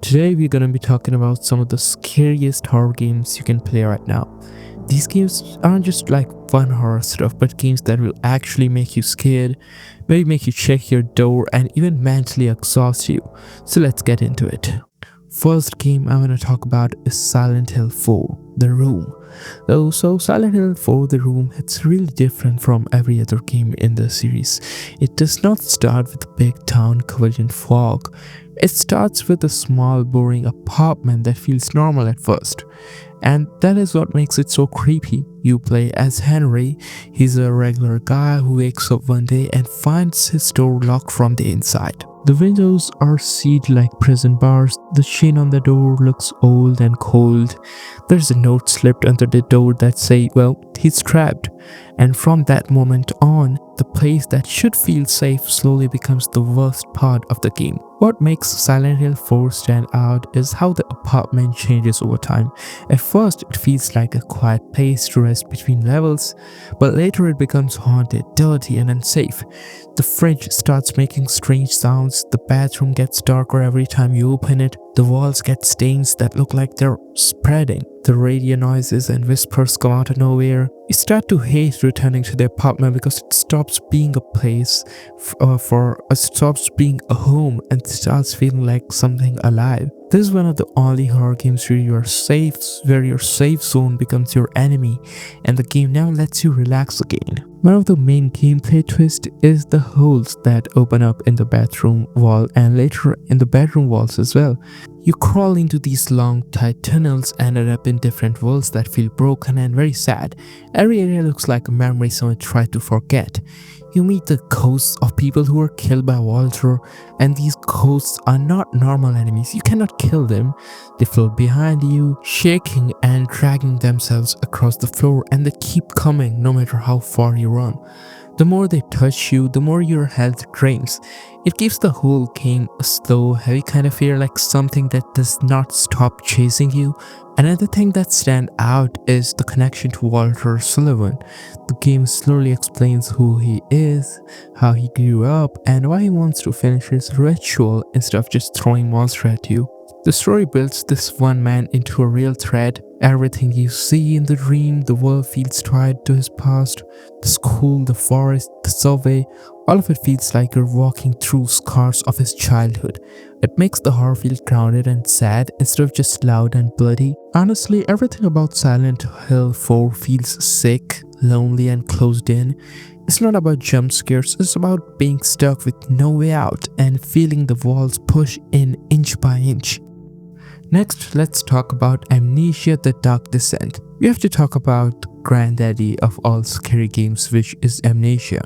Today we're gonna be talking about some of the scariest horror games you can play right now. These games aren't just like fun horror stuff, but games that will actually make you scared, maybe make you check your door, and even mentally exhaust you. So let's get into it. First game I'm gonna talk about is Silent Hill 4, The Room. So Silent Hill 4 The Room, it's really different from every other game in the series. It does not start with a big town covered in fog. It starts with a small, boring apartment that feels normal at first. And that is what makes it so creepy. You play as Henry. He's a regular guy who wakes up one day and finds his door locked from the inside. The windows are sealed like prison bars. The chain on the door looks old and cold. There's a note slipped under the door that says, well, he's trapped. And from that moment on, the place that should feel safe slowly becomes the worst part of the game. What makes Silent Hill 4 stand out is how the apartment changes over time. At first, it feels like a quiet place to rest between levels, but later it becomes haunted, dirty, and unsafe. The fridge starts making strange sounds, the bathroom gets darker every time you open it, the walls get stains that look like they're spreading. The radio noises and whispers come out of nowhere. You start to hate returning to the apartment because it stops being a place it stops being a home and starts feeling like something alive. This is one of the only horror games where your safe zone becomes your enemy, and the game now lets you relax again. One of the main gameplay twists is the holes that open up in the bathroom wall and later in the bedroom walls as well. You crawl into these long, tight tunnels and end up in different worlds that feel broken and very sad. Every area looks like a memory someone tried to forget. You meet the ghosts of people who were killed by Walter, and these ghosts are not normal enemies. You cannot kill them. They float behind you, shaking and dragging themselves across the floor, and they keep coming no matter how far you run. The more they touch you, the more your health drains. It gives the whole game a slow, heavy kind of fear, like something that does not stop chasing you. Another thing that stands out is the connection to Walter Sullivan. The game slowly explains who he is, how he grew up, and why he wants to finish his ritual instead of just throwing monsters at you. The story builds this one man into a real threat. Everything you see in the dream, the world feels tied to his past. The school, the forest, the subway, all of it feels like you're walking through scars of his childhood. It makes the horror feel grounded and sad instead of just loud and bloody. Honestly, everything about Silent Hill 4 feels sick, lonely, and closed in. It's not about jump scares, it's about being stuck with no way out and feeling the walls push in inch by inch. Next, let's talk about Amnesia: The Dark Descent. We have to talk about the granddaddy of all scary games, which is Amnesia: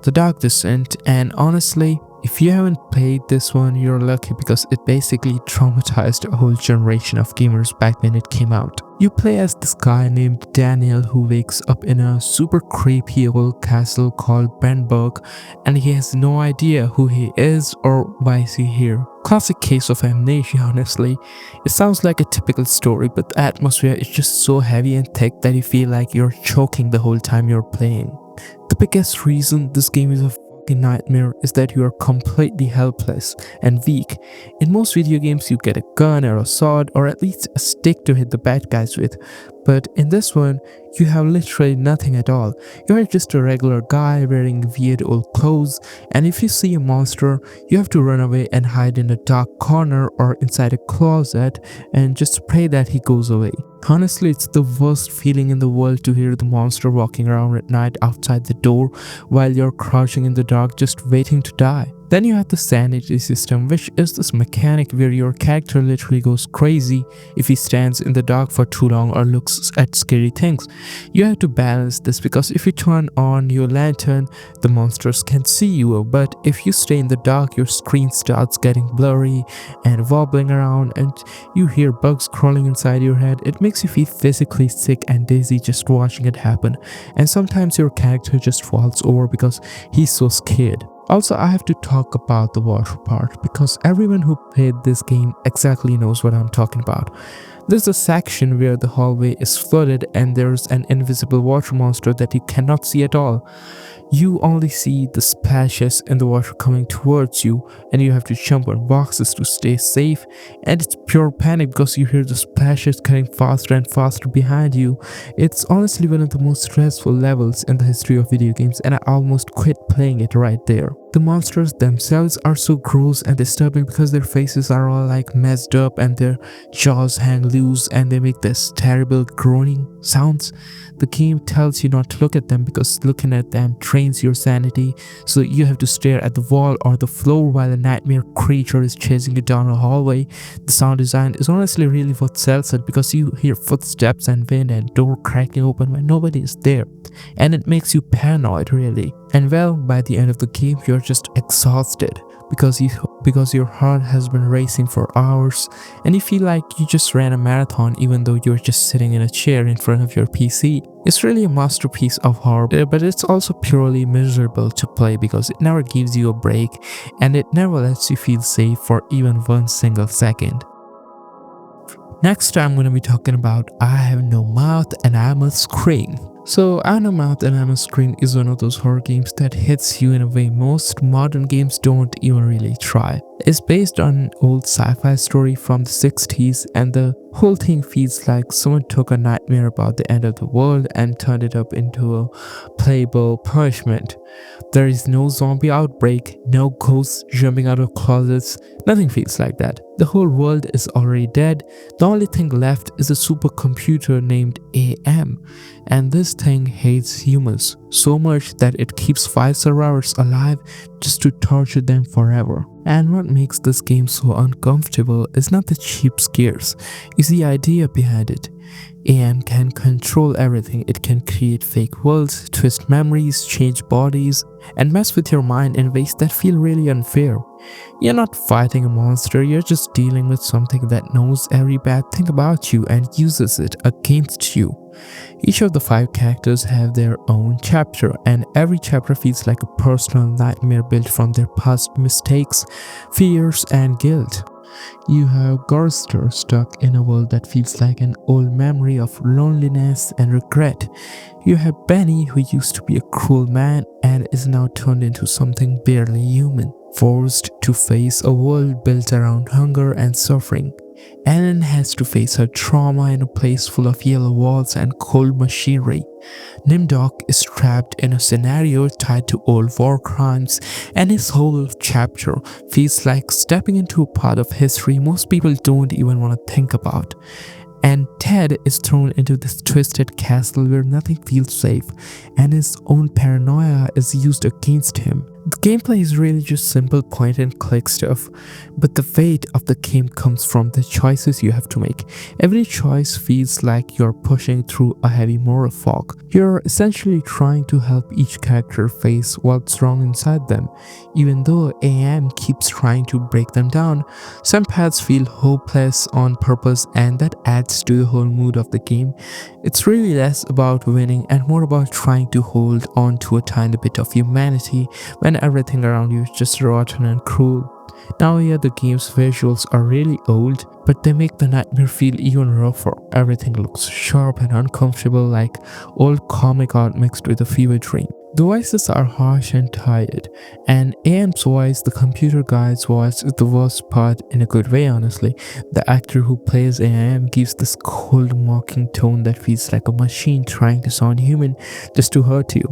The Dark Descent, and honestly, if you haven't played this one, you're lucky because it basically traumatized a whole generation of gamers back when it came out. You play as this guy named Daniel who wakes up in a super creepy old castle called Benberg, and he has no idea who he is or why is he here. Classic case of amnesia, honestly. It sounds like a typical story, but the atmosphere is just so heavy and thick that you feel like you're choking the whole time you're playing. The biggest reason this game is a nightmare is that you are completely helpless and weak. In most video games you get a gun or a sword or at least a stick to hit the bad guys with, but in this one you have literally nothing at all. You are just a regular guy wearing weird old clothes, and if you see a monster you have to run away and hide in a dark corner or inside a closet and just pray that he goes away. Honestly, it's the worst feeling in the world to hear the monster walking around at night outside the door while you're crouching in the dark just waiting to die. Then you have the sanity system, which is this mechanic where your character literally goes crazy if he stands in the dark for too long or looks at scary things. You have to balance this because if you turn on your lantern, the monsters can see you, but if you stay in the dark, your screen starts getting blurry and wobbling around and you hear bugs crawling inside your head. It makes you feel physically sick and dizzy just watching it happen, and sometimes your character just falls over because he's so scared. Also, I have to talk about the water part because everyone who played this game exactly knows what I'm talking about. There's a section where the hallway is flooded and there's an invisible water monster that you cannot see at all. You only see the splashes in the water coming towards you, and you have to jump on boxes to stay safe. And it's pure panic because you hear the splashes getting faster and faster behind you. It's honestly one of the most stressful levels in the history of video games, and I almost quit playing it right there. The monsters themselves are so gross and disturbing because their faces are all like messed up and their jaws hang loose and they make this terrible groaning sounds. The game tells you not to look at them because looking at them drains your sanity, so you have to stare at the wall or the floor while a nightmare creature is chasing you down a hallway. The sound design is honestly really what sells it because you hear footsteps and wind and door cracking open when nobody is there, and it makes you paranoid really. And well, by the end of the game you're just exhausted because your heart has been racing for hours and you feel like you just ran a marathon even though you're just sitting in a chair in front of your PC. It's really a masterpiece of horror, but it's also purely miserable to play because it never gives you a break and it never lets you feel safe for even one single second. Next I'm going to be talking about I Have No Mouth and I Must Scream. So I Have No Mouth and I Must Scream is one of those horror games that hits you in a way most modern games don't even really try. It's based on an old sci-fi story from the 60s and the whole thing feels like someone took a nightmare about the end of the world and turned it up into a playable punishment. There is no zombie outbreak, no ghosts jumping out of closets, nothing feels like that. The whole world is already dead. The only thing left is a supercomputer named AM, and this thing hates humans so much that it keeps 5 survivors alive just to torture them forever. And what makes this game so uncomfortable is not the cheap scares, it's the idea behind it. AM can control everything. It can create fake worlds, twist memories, change bodies, and mess with your mind in ways that feel really unfair. You're not fighting a monster, you're just dealing with something that knows every bad thing about you and uses it against you. Each of the 5 characters have their own chapter, and every chapter feels like a personal nightmare built from their past mistakes, fears, and guilt. You have Garster stuck in a world that feels like an old memory of loneliness and regret. You have Benny, who used to be a cruel man and is now turned into something barely human, forced to face a world built around hunger and suffering. Ellen has to face her trauma in a place full of yellow walls and cold machinery. Nimdok is trapped in a scenario tied to old war crimes, and his whole chapter feels like stepping into a part of history most people don't even want to think about. And Ted is thrown into this twisted castle where nothing feels safe, and his own paranoia is used against him. The gameplay is really just simple point and click stuff, but the weight of the game comes from the choices you have to make. Every choice feels like you're pushing through a heavy moral fog. You're essentially trying to help each character face what's wrong inside them. Even though AM keeps trying to break them down, some paths feel hopeless on purpose, and that adds to the whole mood of the game. It's really less about winning and more about trying to hold on to a tiny bit of humanity when everything around you is just rotten and cruel. Now yeah, the game's visuals are really old, but they make the nightmare feel even rougher. Everything looks sharp and uncomfortable, like old comic art mixed with a fever dream. The voices are harsh and tired, and AM's voice, the computer guy's voice, is the worst part in a good way honestly. The actor who plays AM gives this cold mocking tone that feels like a machine trying to sound human just to hurt you.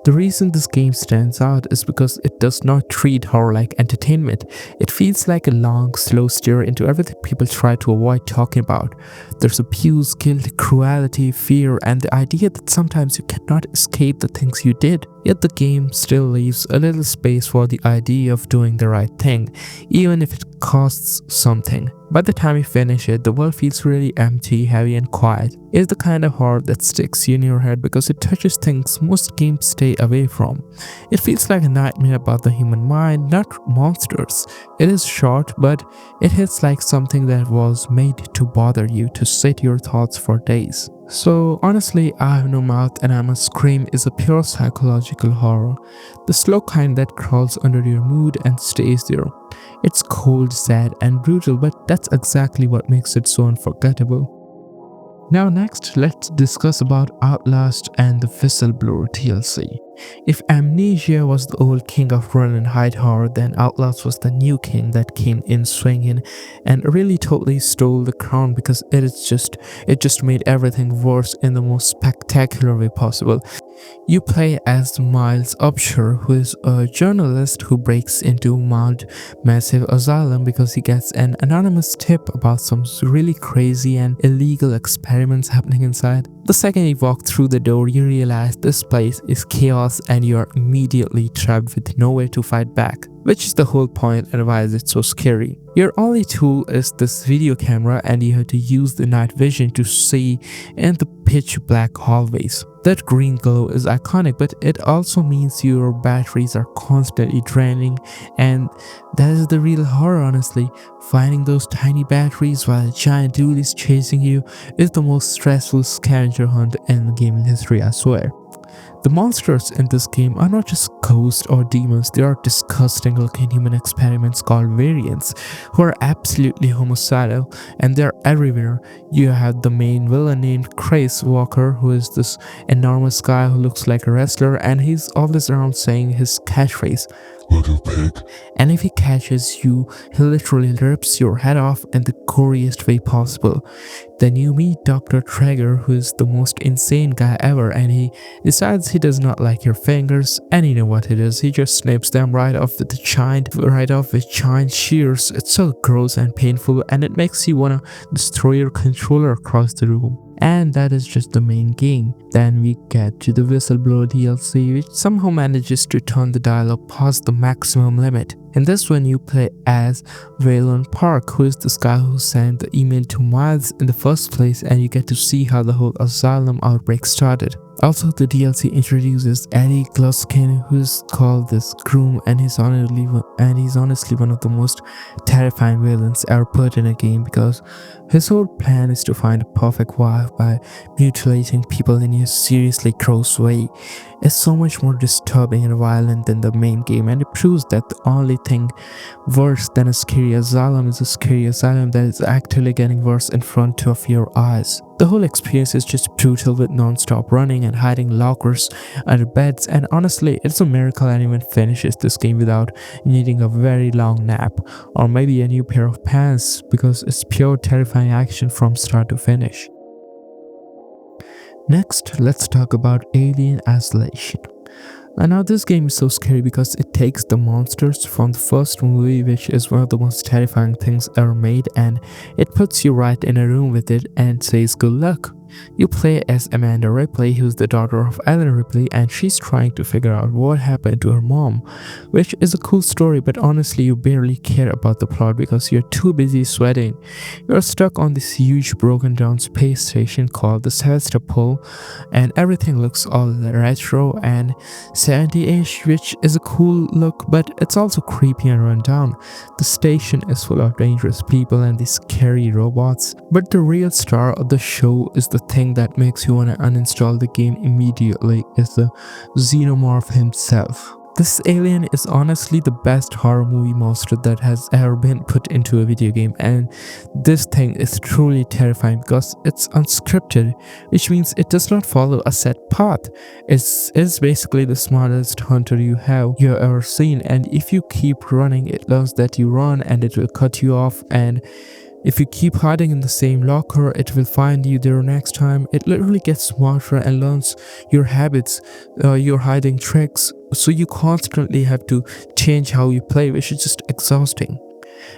The reason this game stands out is because it does not treat horror like entertainment. It feels like a long, slow stare into everything people try to avoid talking about. There's abuse, guilt, cruelty, fear, and the idea that sometimes you cannot escape the things you did. Yet the game still leaves a little space for the idea of doing the right thing, even if it costs something. By the time you finish it, the world feels really empty, heavy, and quiet. It's the kind of horror that sticks in your head because it touches things most games stay away from. It feels like a nightmare about the human mind, not monsters. It is short, but it hits like something that was made to bother you, to sit your thoughts for days. So honestly, I Have No Mouth and I Must Scream is a pure psychological horror. The slow kind that crawls under your mood and stays there. It's cold, sad, and brutal, but that's exactly what makes it so unforgettable. Now next, let's discuss about Outlast and the Whistleblower DLC. If Amnesia was the old king of run and hide horror, then Outlast was the new king that came in swinging and really totally stole the crown because it just made everything worse in the most spectacular way possible. You play as Miles Upshur, who is a journalist who breaks into Mount Massive Asylum because he gets an anonymous tip about some really crazy and illegal experiments happening inside. The second you walk through the door, you realize this place is chaos and you are immediately trapped with nowhere to fight back, which is the whole point and why is it so scary. Your only tool is this video camera and you have to use the night vision to see in the pitch black hallways. That green glow is iconic, but it also means your batteries are constantly draining, and that is the real horror, honestly. Finding those tiny batteries while a giant dude is chasing you is the most stressful scavenger hunt in gaming history, I swear. The monsters in this game are not just ghosts or demons, they are disgusting looking human experiments called variants who are absolutely homicidal, and they're everywhere. You have the main villain named Chris Walker, who is this enormous guy who looks like a wrestler, and he's always around saying his catchphrase, "Little pig." And if he catches you, he literally rips your head off in the goriest way possible. Then you meet Dr. Traeger, who is the most insane guy ever, and he decides he does not like your fingers, and you know what it is, he just snips them right off with giant shears. It's so gross and painful, and it makes you wanna destroy your controller across the room. And that is just the main game. Then we get to the Whistleblower DLC, which somehow manages to turn the dialogue past the maximum limit. In this one, you play as Waylon Park, who is this guy who sent the email to Miles in the first place, and you get to see how the whole asylum outbreak started. Also, the DLC introduces Eddie Gluskin, who is called this Groom, and he's honestly one of the most terrifying villains ever put in a game because his whole plan is to find a perfect wife by mutilating people in a seriously gross way. It's so much more disturbing and violent than the main game, and it proves that the only thing worse than a scary asylum is a scary asylum that is actually getting worse in front of your eyes. The whole experience is just brutal with non-stop running and hiding lockers under beds, and honestly, it's a miracle anyone finishes this game without needing a very long nap or maybe a new pair of pants because it's pure terrifying action from start to finish. Next, let's talk about Alien Isolation. And now this game is so scary because it takes the monsters from the first movie, which is one of the most terrifying things ever made, and it puts you right in a room with it and says good luck. You play as Amanda Ripley, who's the daughter of Ellen Ripley, and she's trying to figure out what happened to her mom, which is a cool story, but honestly you barely care about the plot because you're too busy sweating. You're stuck on this huge broken down space station called the Sevastopol, and everything looks all retro and 70-ish, which is a cool look, but it's also creepy and run down. The station is full of dangerous people and these scary robots, but the real star of the show is the thing that makes you want to uninstall the game immediately, is the xenomorph himself. This alien is honestly the best horror movie monster that has ever been put into a video game, and this thing is truly terrifying because it's unscripted, which means it does not follow a set path. It's basically the smartest hunter you have ever seen, and if you keep running, it learns that you run and it will cut you off, and if you keep hiding in the same locker, it will find you there next time. It literally gets smarter and learns your habits, your hiding tricks, so you constantly have to change how you play, which is just exhausting.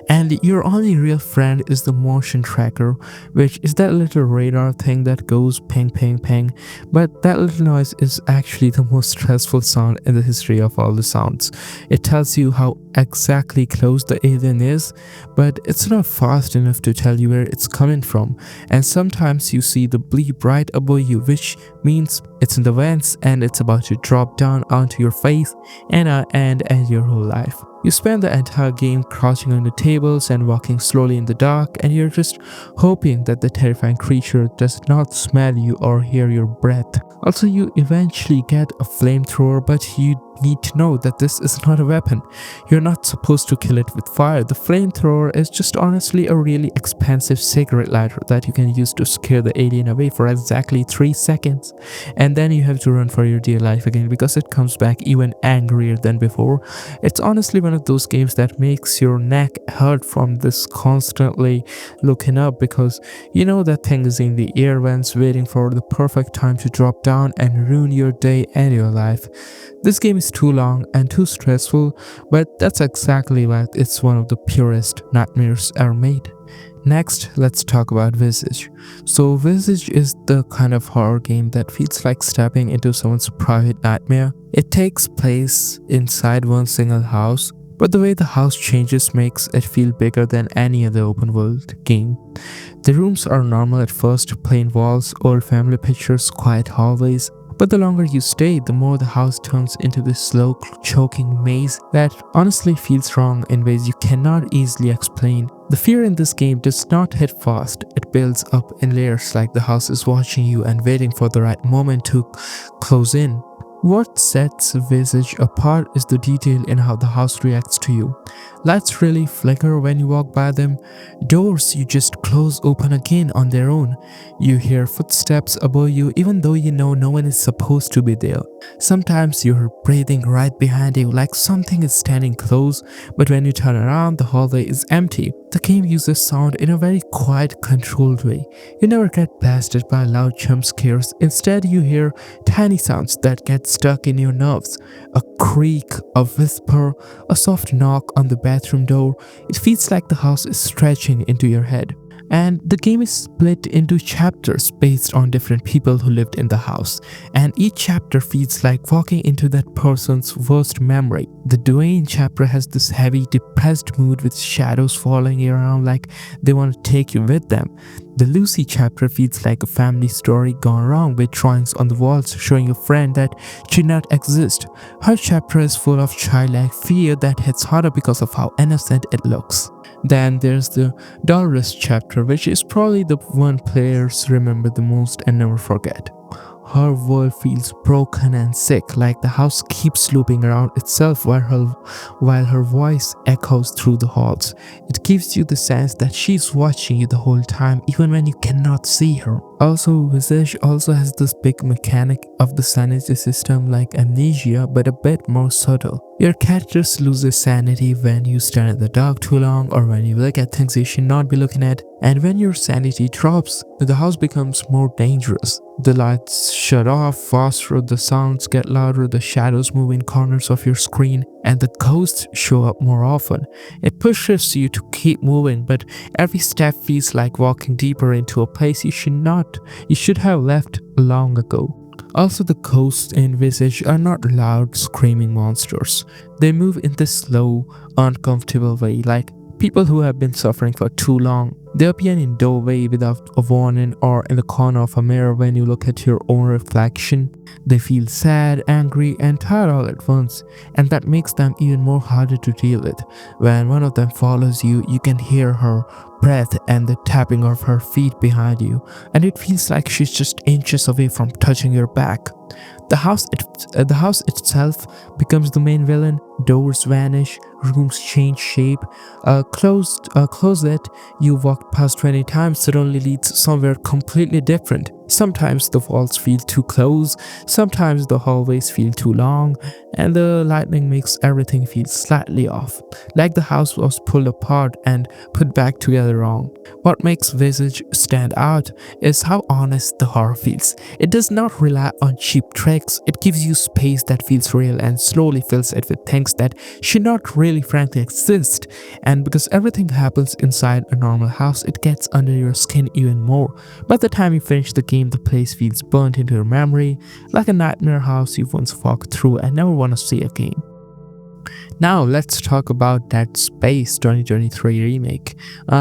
And your only real friend is the motion tracker, which is that little radar thing that goes ping ping ping, but that little noise is actually the most stressful sound in the history of all the sounds. It tells you how exactly close the alien is, but it's not fast enough to tell you where it's coming from, and sometimes you see the bleep right above you, which means it's in the vents and it's about to drop down onto your face and end your whole life. You spend the entire game crouching under tables and walking slowly in the dark, and you're just hoping that the terrifying creature does not smell you or hear your breath. Also, you eventually get a flamethrower, but you need to know that this is not a weapon. You're not supposed to kill it with fire. The flamethrower is just honestly a really expensive cigarette lighter that you can use to scare the alien away for exactly 3 seconds. And then you have to run for your dear life again because it comes back even angrier than before. It's honestly one of those games that makes your neck hurt from this constantly looking up, because you know that thing is in the air vents waiting for the perfect time to drop down and ruin your day and your life. This game is too long and too stressful, but that's exactly why it's one of the purest nightmares ever made. Next, let's talk about Visage. So Visage is the kind of horror game that feels like stepping into someone's private nightmare. It takes place inside one single house, but the way the house changes makes it feel bigger than any other open world game. The rooms are normal at first, plain walls, old family pictures, quiet hallways. But the longer you stay, the more the house turns into this slow, choking maze that honestly feels wrong in ways you cannot easily explain. The fear in this game does not hit fast, it builds up in layers, like the house is watching you and waiting for the right moment to close in. What sets Visage apart is the detail in how the house reacts to you. Lights really flicker when you walk by them. Doors you just close open again on their own. You hear footsteps above you even though you know no one is supposed to be there. Sometimes you hear breathing right behind you like something is standing close, but when you turn around the hallway is empty. The game uses sound in a very quiet, controlled way. You never get blasted by loud jump scares. Instead you hear tiny sounds that get stuck in your nerves. A creak, a whisper, a soft knock on the bathroom door. It feels like the house is stretching into your head. And the game is split into chapters based on different people who lived in the house, and each chapter feels like walking into that person's worst memory. The Dwayne chapter has this heavy, depressed mood with shadows following you around like they want to take you with them. The Lucy chapter feels like a family story gone wrong, with drawings on the walls showing a friend that should not exist. Her chapter is full of childlike fear that hits harder because of how innocent it looks. Then there's the Dolores chapter, which is probably the one players remember the most and never forget. Her world feels broken and sick, like the house keeps looping around itself while her voice echoes through the halls. It gives you the sense that she's watching you the whole time, even when you cannot see her. Also, Visage also has this big mechanic of the sanity system like Amnesia, but a bit more subtle. Your characters lose their sanity when you stand in the dark too long, or when you look at things you should not be looking at. And when your sanity drops, the house becomes more dangerous. The lights shut off faster, the sounds get louder, the shadows move in corners of your screen, and the ghosts show up more often. It pushes you to keep moving, but every step feels like walking deeper into a place you should have left long ago. Also, the ghosts in Visage are not loud, screaming monsters. They move in this slow, uncomfortable way, like people who have been suffering for too long. They appear in doorway without a warning, or in the corner of a mirror when you look at your own reflection. They feel sad, angry, and tired all at once, and that makes them even more harder to deal with. When one of them follows you, you can hear her breath and the tapping of her feet behind you, and it feels like she's just inches away from touching your back. The house itself becomes the main villain. Doors vanish, rooms change shape. A closet you walked past 20 times suddenly leads somewhere completely different. Sometimes the walls feel too close, sometimes the hallways feel too long, and the lighting makes everything feel slightly off, like the house was pulled apart and put back together wrong. What makes Visage stand out is how honest the horror feels. It does not rely on cheap tricks, it gives you space that feels real and slowly fills it with things that should not really frankly exist. And because everything happens inside a normal house, it gets under your skin even more. By the time you finish the game, the place feels burnt into your memory, like a nightmare house you once walked through and never want to see again. Now let's talk about Dead Space 2023 remake.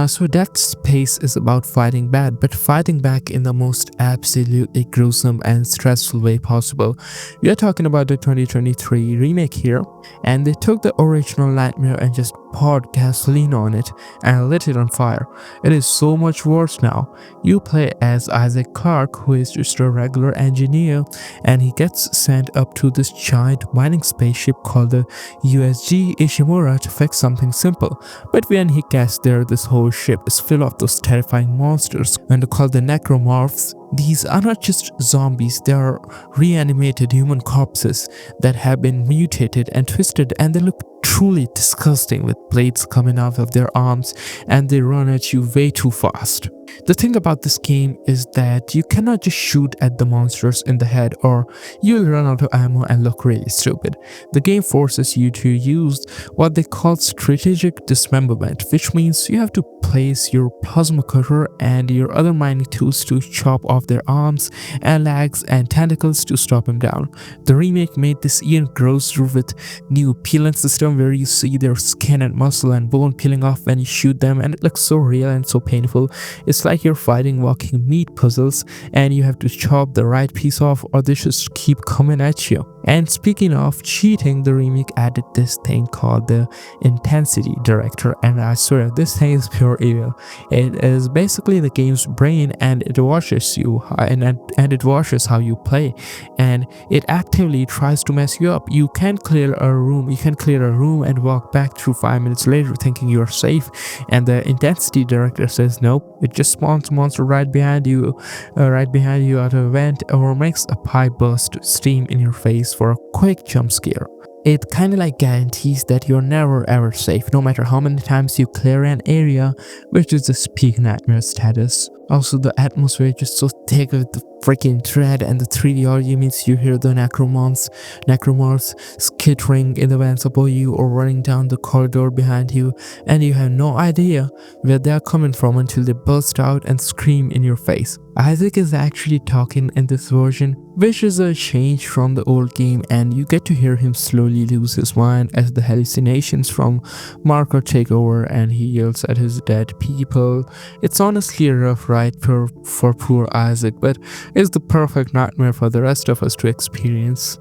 So Dead Space is about fighting bad, but fighting back in the most absolutely gruesome and stressful way possible. We are talking about the 2023 remake here, and they took the original nightmare and just poured gasoline on it and lit it on fire. It is so much worse now. You play as Isaac Clarke, who is just a regular engineer, and he gets sent up to this giant mining spaceship called the USG Ishimura to fix something simple. But when he gets there, this whole ship is full of those terrifying monsters, and they're called the necromorphs. These are not just zombies, they are reanimated human corpses that have been mutated and twisted, and they look truly disgusting with blades coming out of their arms, and they run at you way too fast. The thing about this game is that you cannot just shoot at the monsters in the head or you'll run out of ammo and look really stupid. The game forces you to use what they call strategic dismemberment, which means you have to place your plasma cutter and your other mining tools to chop off their arms and legs and tentacles to stop them down. The remake made this even grosser with new peeling system where you see their skin and muscle and bone peeling off when you shoot them, and it looks so real and so painful. It's like you're fighting walking meat puzzles and you have to chop the right piece off or they just keep coming at you. And speaking of cheating, the remake added this thing called the intensity director, and I swear this thing is pure evil. It is basically the game's brain, and it watches you and it watches how you play, and it actively tries to mess you up. You can clear a room and walk back through 5 minutes later thinking you're safe, and the intensity director says nope, it just spawns monster right behind you out of a vent, or makes a pipe burst steam in your face for a quick jump scare. It kinda like guarantees that you're never ever safe, no matter how many times you clear an area, which is the peak nightmare status. Also, the atmosphere is just so thick with the freaking dread, and the 3D audio means you hear the necromorphs skittering in the vents above you or running down the corridor behind you, and you have no idea where they are coming from until they burst out and scream in your face. Isaac is actually talking in this version, which is a change from the old game, and you get to hear him slowly lose his mind as the hallucinations from Marco take over and he yells at his dead people. It's honestly a rough ride for poor Isaac, but it's the perfect nightmare for the rest of us to experience.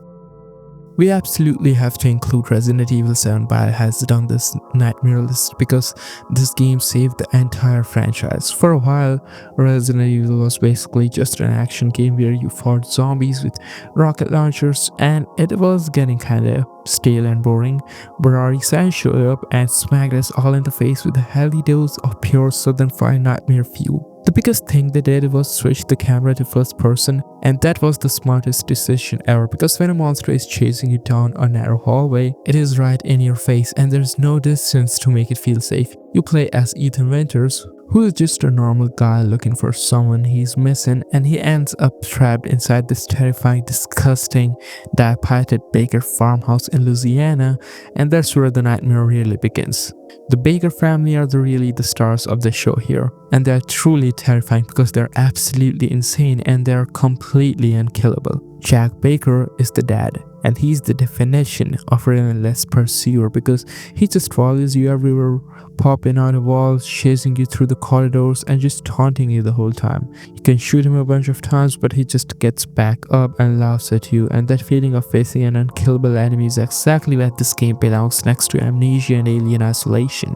We absolutely have to include Resident Evil 7 Biohazard on this nightmare list because this game saved the entire franchise. For a while, Resident Evil was basically just an action game where you fought zombies with rocket launchers, and it was getting kinda stale and boring. But RE7 showed up and smacked us all in the face with a healthy dose of pure Southern Fried Nightmare fuel. The biggest thing they did was switch the camera to first person, and that was the smartest decision ever, because when a monster is chasing you down a narrow hallway, it is right in your face and there's no distance to make it feel safe. You play as Ethan Winters, who is just a normal guy looking for someone he's missing, and he ends up trapped inside this terrifying, disgusting, dilapidated Baker farmhouse in Louisiana, and that's where the nightmare really begins. The Baker family are really the stars of the show here, and they are truly terrifying because they're absolutely insane and they're completely unkillable. Jack Baker is the dad, and he's the definition of relentless pursuer because he just follows you everywhere, popping out of walls, chasing you through the corridors, and just taunting you the whole time. You can shoot him a bunch of times, but he just gets back up and laughs at you, and that feeling of facing an unkillable enemy is exactly where this game belongs next to Amnesia and Alien Isolation.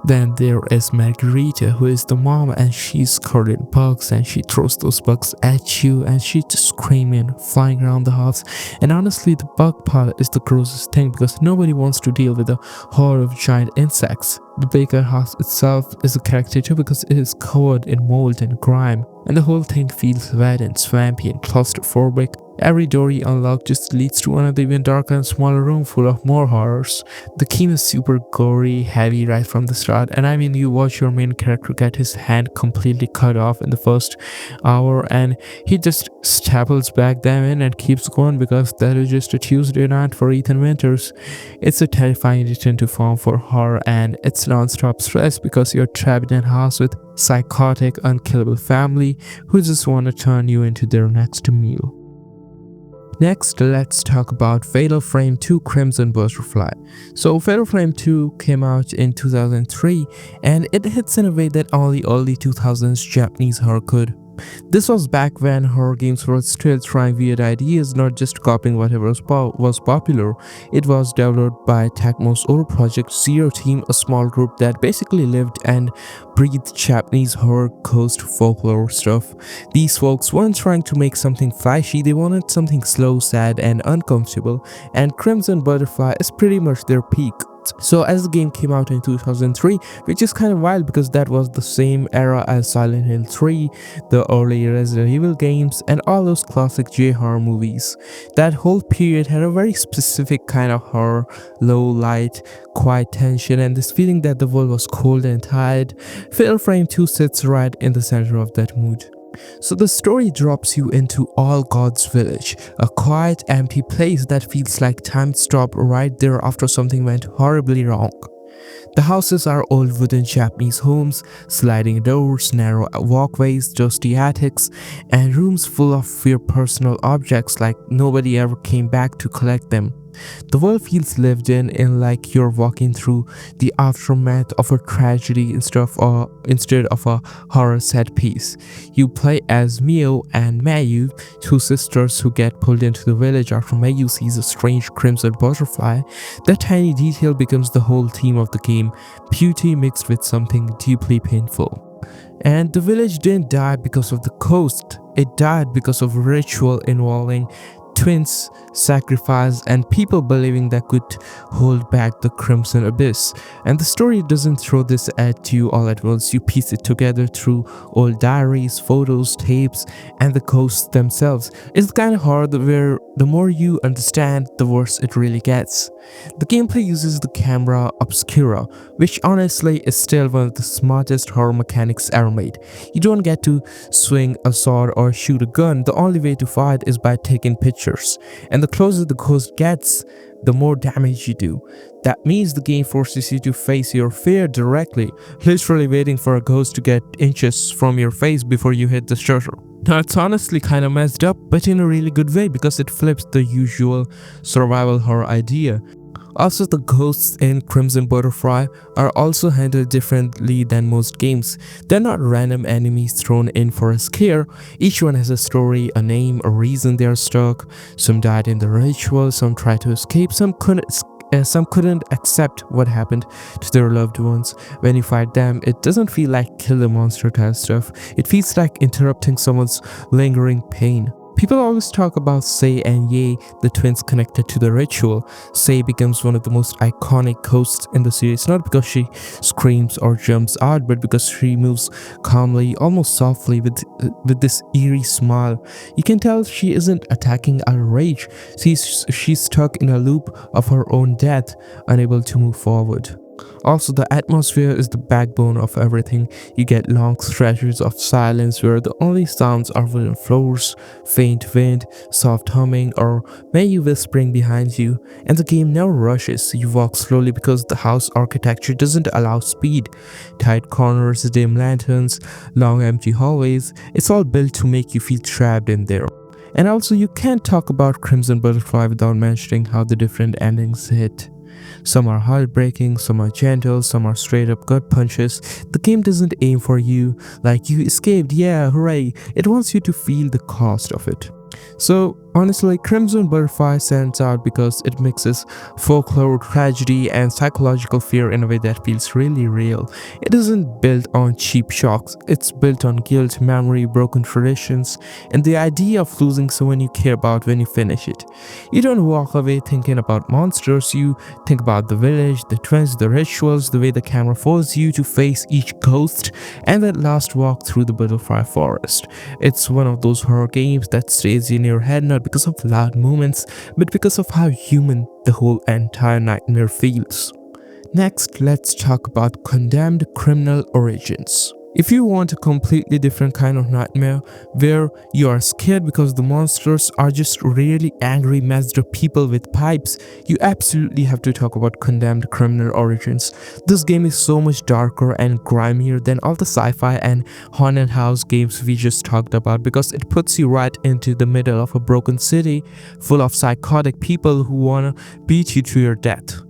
Then there is Margarita, who is the mom, and she's covered in bugs, and she throws those bugs at you and she's just screaming, flying around the house. And honestly, the bug part is the grossest thing because nobody wants to deal with a horde of giant insects. The Baker house itself is a character too because it is covered in mold and grime, and the whole thing feels wet and swampy and claustrophobic. Every door you unlock just leads to another even darker and smaller room full of more horrors. The game is super gory, heavy right from the start, and I mean, you watch your main character get his hand completely cut off in the first hour, and he just staples back them in and keeps going because that is just a Tuesday night for Ethan Winters. It's a terrifying return to form for horror, and it's non-stop stress because you're trapped in a house with psychotic, unkillable family who just want to turn you into their next meal. Next, let's talk about Fatal Frame 2 Crimson Butterfly. So, Fatal Frame 2 came out in 2003 and it hits in a way that only early 2000s Japanese horror could. This was back when horror games were still trying weird ideas, not just copying whatever was popular. It was developed by Tecmo's old Project Zero team, a small group that basically lived and breathed Japanese horror coast folklore stuff. These folks weren't trying to make something flashy, they wanted something slow, sad, and uncomfortable, and Crimson Butterfly is pretty much their peak. So as the game came out in 2003, which is kind of wild because that was the same era as Silent Hill 3, the early Resident Evil games, and all those classic J-horror movies. That whole period had a very specific kind of horror, low light, quiet tension, and this feeling that the world was cold and tired. Fatal Frame 2 sits right in the center of that mood. So the story drops you into All Gods Village, a quiet, empty place that feels like time stopped right there after something went horribly wrong. The houses are old wooden Japanese homes, sliding doors, narrow walkways, dusty attics, and rooms full of weird personal objects like nobody ever came back to collect them. The world feels lived in like you're walking through the aftermath of a tragedy instead of a horror set piece. You play as Mio and Mayu, two sisters who get pulled into the village after Mayu sees a strange crimson butterfly. That tiny detail becomes the whole theme of the game, beauty mixed with something deeply painful. And the village didn't die because of the coast, it died because of a ritual involving twins, sacrifice, and people believing that could hold back the crimson abyss. And the story doesn't throw this at you all at once. You piece it together through old diaries, photos, tapes, and the ghosts themselves. It's the kind of horror where the more you understand, the worse it really gets. The gameplay uses the camera obscura, which honestly is still one of the smartest horror mechanics ever made. You don't get to swing a sword or shoot a gun. The only way to fight is by taking pictures, and the closer the ghost gets, the more damage you do. That means the game forces you to face your fear directly, literally waiting for a ghost to get inches from your face before you hit the shutter. Now it's honestly kinda messed up, but in a really good way because it flips the usual survival horror idea. Also, the ghosts in Crimson Butterfly are also handled differently than most games. They're not random enemies thrown in for a scare. Each one has a story, a name, a reason they're stuck. Some died in the ritual, some tried to escape, some couldn't accept what happened to their loved ones. When you fight them, it doesn't feel like kill the monster type stuff. It feels like interrupting someone's lingering pain. People always talk about Sei and Ye, the twins connected to the ritual. Sei becomes one of the most iconic ghosts in the series, not because she screams or jumps out, but because she moves calmly, almost softly, with this eerie smile. You can tell she isn't attacking out of rage. She's stuck in a loop of her own death, unable to move forward. Also, the atmosphere is the backbone of everything. You get long stretches of silence where the only sounds are wooden floors, faint wind, soft humming, or maybe whispering behind you. And the game never rushes. You walk slowly because the house architecture doesn't allow speed. Tight corners, dim lanterns, long empty hallways, it's all built to make you feel trapped in there. And also, you can't talk about Crimson Butterfly without mentioning how the different endings hit. Some are heartbreaking, some are gentle, some are straight up gut punches. The game doesn't aim for you like you escaped, yeah, hooray. It wants you to feel the cost of it. So honestly, Crimson Butterfly stands out because it mixes folklore, tragedy, and psychological fear in a way that feels really real. It isn't built on cheap shocks, it's built on guilt, memory, broken traditions, and the idea of losing someone you care about when you finish it. You don't walk away thinking about monsters, you think about the village, the twins, the rituals, the way the camera forces you to face each ghost, and that last walk through the butterfly forest. It's one of those horror games that stays in your head not because of loud moments, but because of how human the whole entire nightmare feels. Next, let's talk about Condemned Criminal Origins. If you want a completely different kind of nightmare where you are scared because the monsters are just really angry messed up people with pipes, you absolutely have to talk about Condemned Criminal Origins. This game is so much darker and grimier than all the sci-fi and haunted house games we just talked about because it puts you right into the middle of a broken city full of psychotic people who wanna beat you to your death.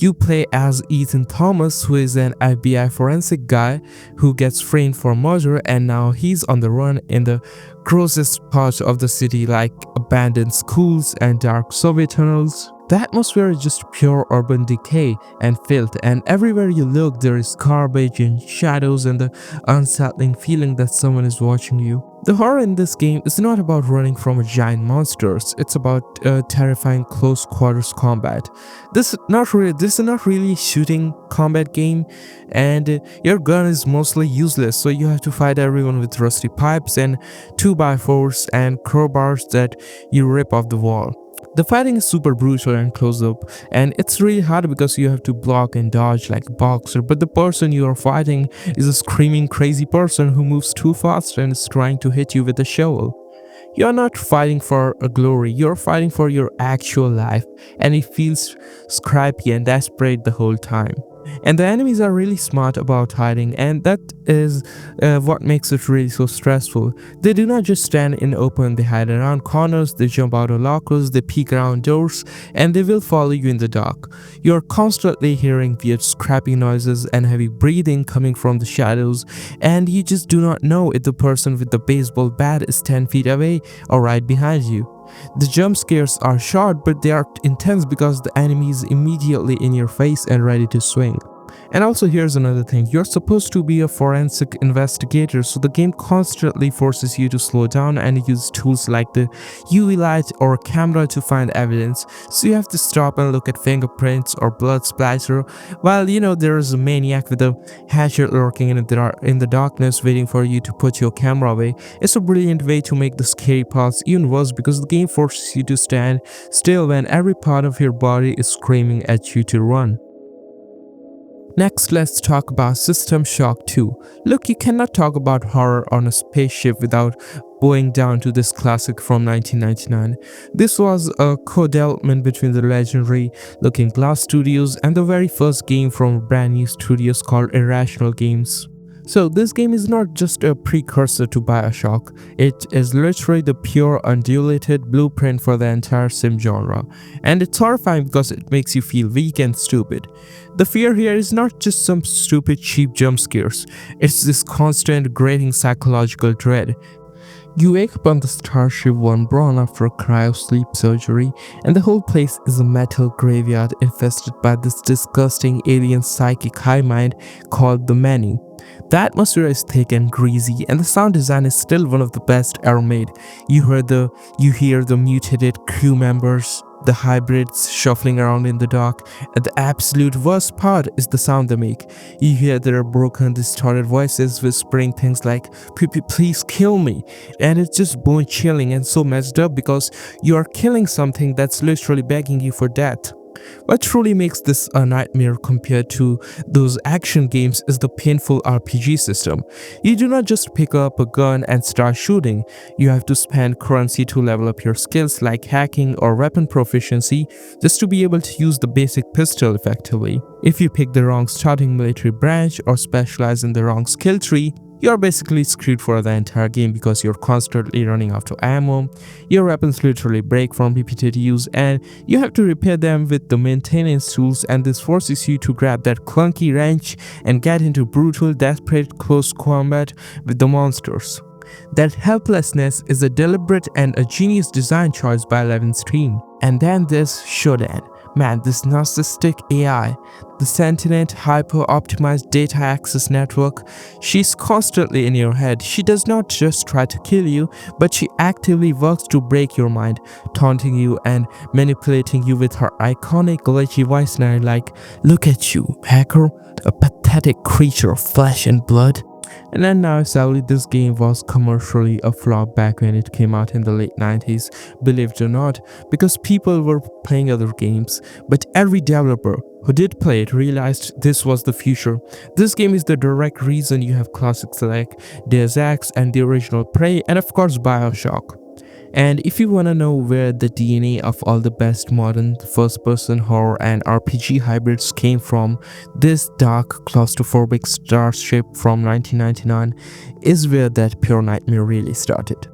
You play as Ethan Thomas, who is an FBI forensic guy who gets framed for murder, and now he's on the run in the grossest part of the city like abandoned schools and dark subway tunnels. The atmosphere is just pure urban decay and filth, and everywhere you look there is garbage and shadows and the unsettling feeling that someone is watching you. The horror in this game is not about running from giant monsters, it's about terrifying close quarters combat. This is not really a shooting combat game, and your gun is mostly useless, so you have to fight everyone with rusty pipes and 2x4s and crowbars that you rip off the wall. The fighting is super brutal and close up, and it's really hard because you have to block and dodge like a boxer, but the person you are fighting is a screaming crazy person who moves too fast and is trying to hit you with a shovel. You're not fighting for a glory, you're fighting for your actual life, and it feels scrappy and desperate the whole time. And the enemies are really smart about hiding, and that is what makes it really so stressful. They do not just stand in open, they hide around corners, they jump out of lockers, they peek around doors, and they will follow you in the dark. You're constantly hearing weird scrapping noises and heavy breathing coming from the shadows, and you just do not know if the person with the baseball bat is 10 feet away or right behind you. The jump scares are short, but they are intense because the enemy is immediately in your face and ready to swing. And also here's another thing, you're supposed to be a forensic investigator, so the game constantly forces you to slow down and use tools like the UV light or camera to find evidence. So you have to stop and look at fingerprints or blood splatter while there is a maniac with a hatchet lurking in the darkness waiting for you to put your camera away. It's a brilliant way to make the scary parts even worse because the game forces you to stand still when every part of your body is screaming at you to run. Next, let's talk about System Shock 2. Look, you cannot talk about horror on a spaceship without bowing down to this classic from 1999. This was a co-development between the legendary Looking Glass Studios and the very first game from a brand new studios called Irrational Games. So this game is not just a precursor to Bioshock, it is literally the pure undulated blueprint for the entire sim genre. And it's horrifying because it makes you feel weak and stupid. The fear here is not just some stupid cheap jump scares, it's this constant grating psychological dread. You wake up on the Starship One Braun after a cryo-sleep surgery, and the whole place is a metal graveyard infested by this disgusting alien psychic hive mind called the Many. The atmosphere is thick and greasy, and the sound design is still one of the best ever made. You hear the mutated crew members, the hybrids shuffling around in the dark, and the absolute worst part is the sound they make. You hear their broken, distorted voices whispering things like, please kill me, and it's just bone chilling and so messed up because you are killing something that's literally begging you for death. What truly makes this a nightmare compared to those action games is the painful RPG system. You do not just pick up a gun and start shooting, you have to spend currency to level up your skills like hacking or weapon proficiency just to be able to use the basic pistol effectively. If you pick the wrong starting military branch or specialize in the wrong skill tree, you're basically screwed for the entire game because you're constantly running out of ammo, your weapons literally break from repeated use, and you have to repair them with the maintenance tools, and this forces you to grab that clunky wrench and get into brutal, desperate close combat with the monsters. That helplessness is a deliberate and a genius design choice by Levin's team. And then there's Shodan. Man, this narcissistic AI, the sentient, hyper-optimized data access network, she's constantly in your head. She does not just try to kill you, but she actively works to break your mind, taunting you and manipulating you with her iconic glitchy voice line like, "Look at you, hacker, a pathetic creature of flesh and blood." And then now sadly this game was commercially a flop back when it came out in the late 90s, believe it or not, because people were playing other games, but every developer who did play it realized this was the future. This game is the direct reason you have classics like Deus Ex and the original Prey, and of course Bioshock. And if you wanna know where the DNA of all the best modern first-person horror and RPG hybrids came from, this dark, claustrophobic starship from 1999 is where that pure nightmare really started.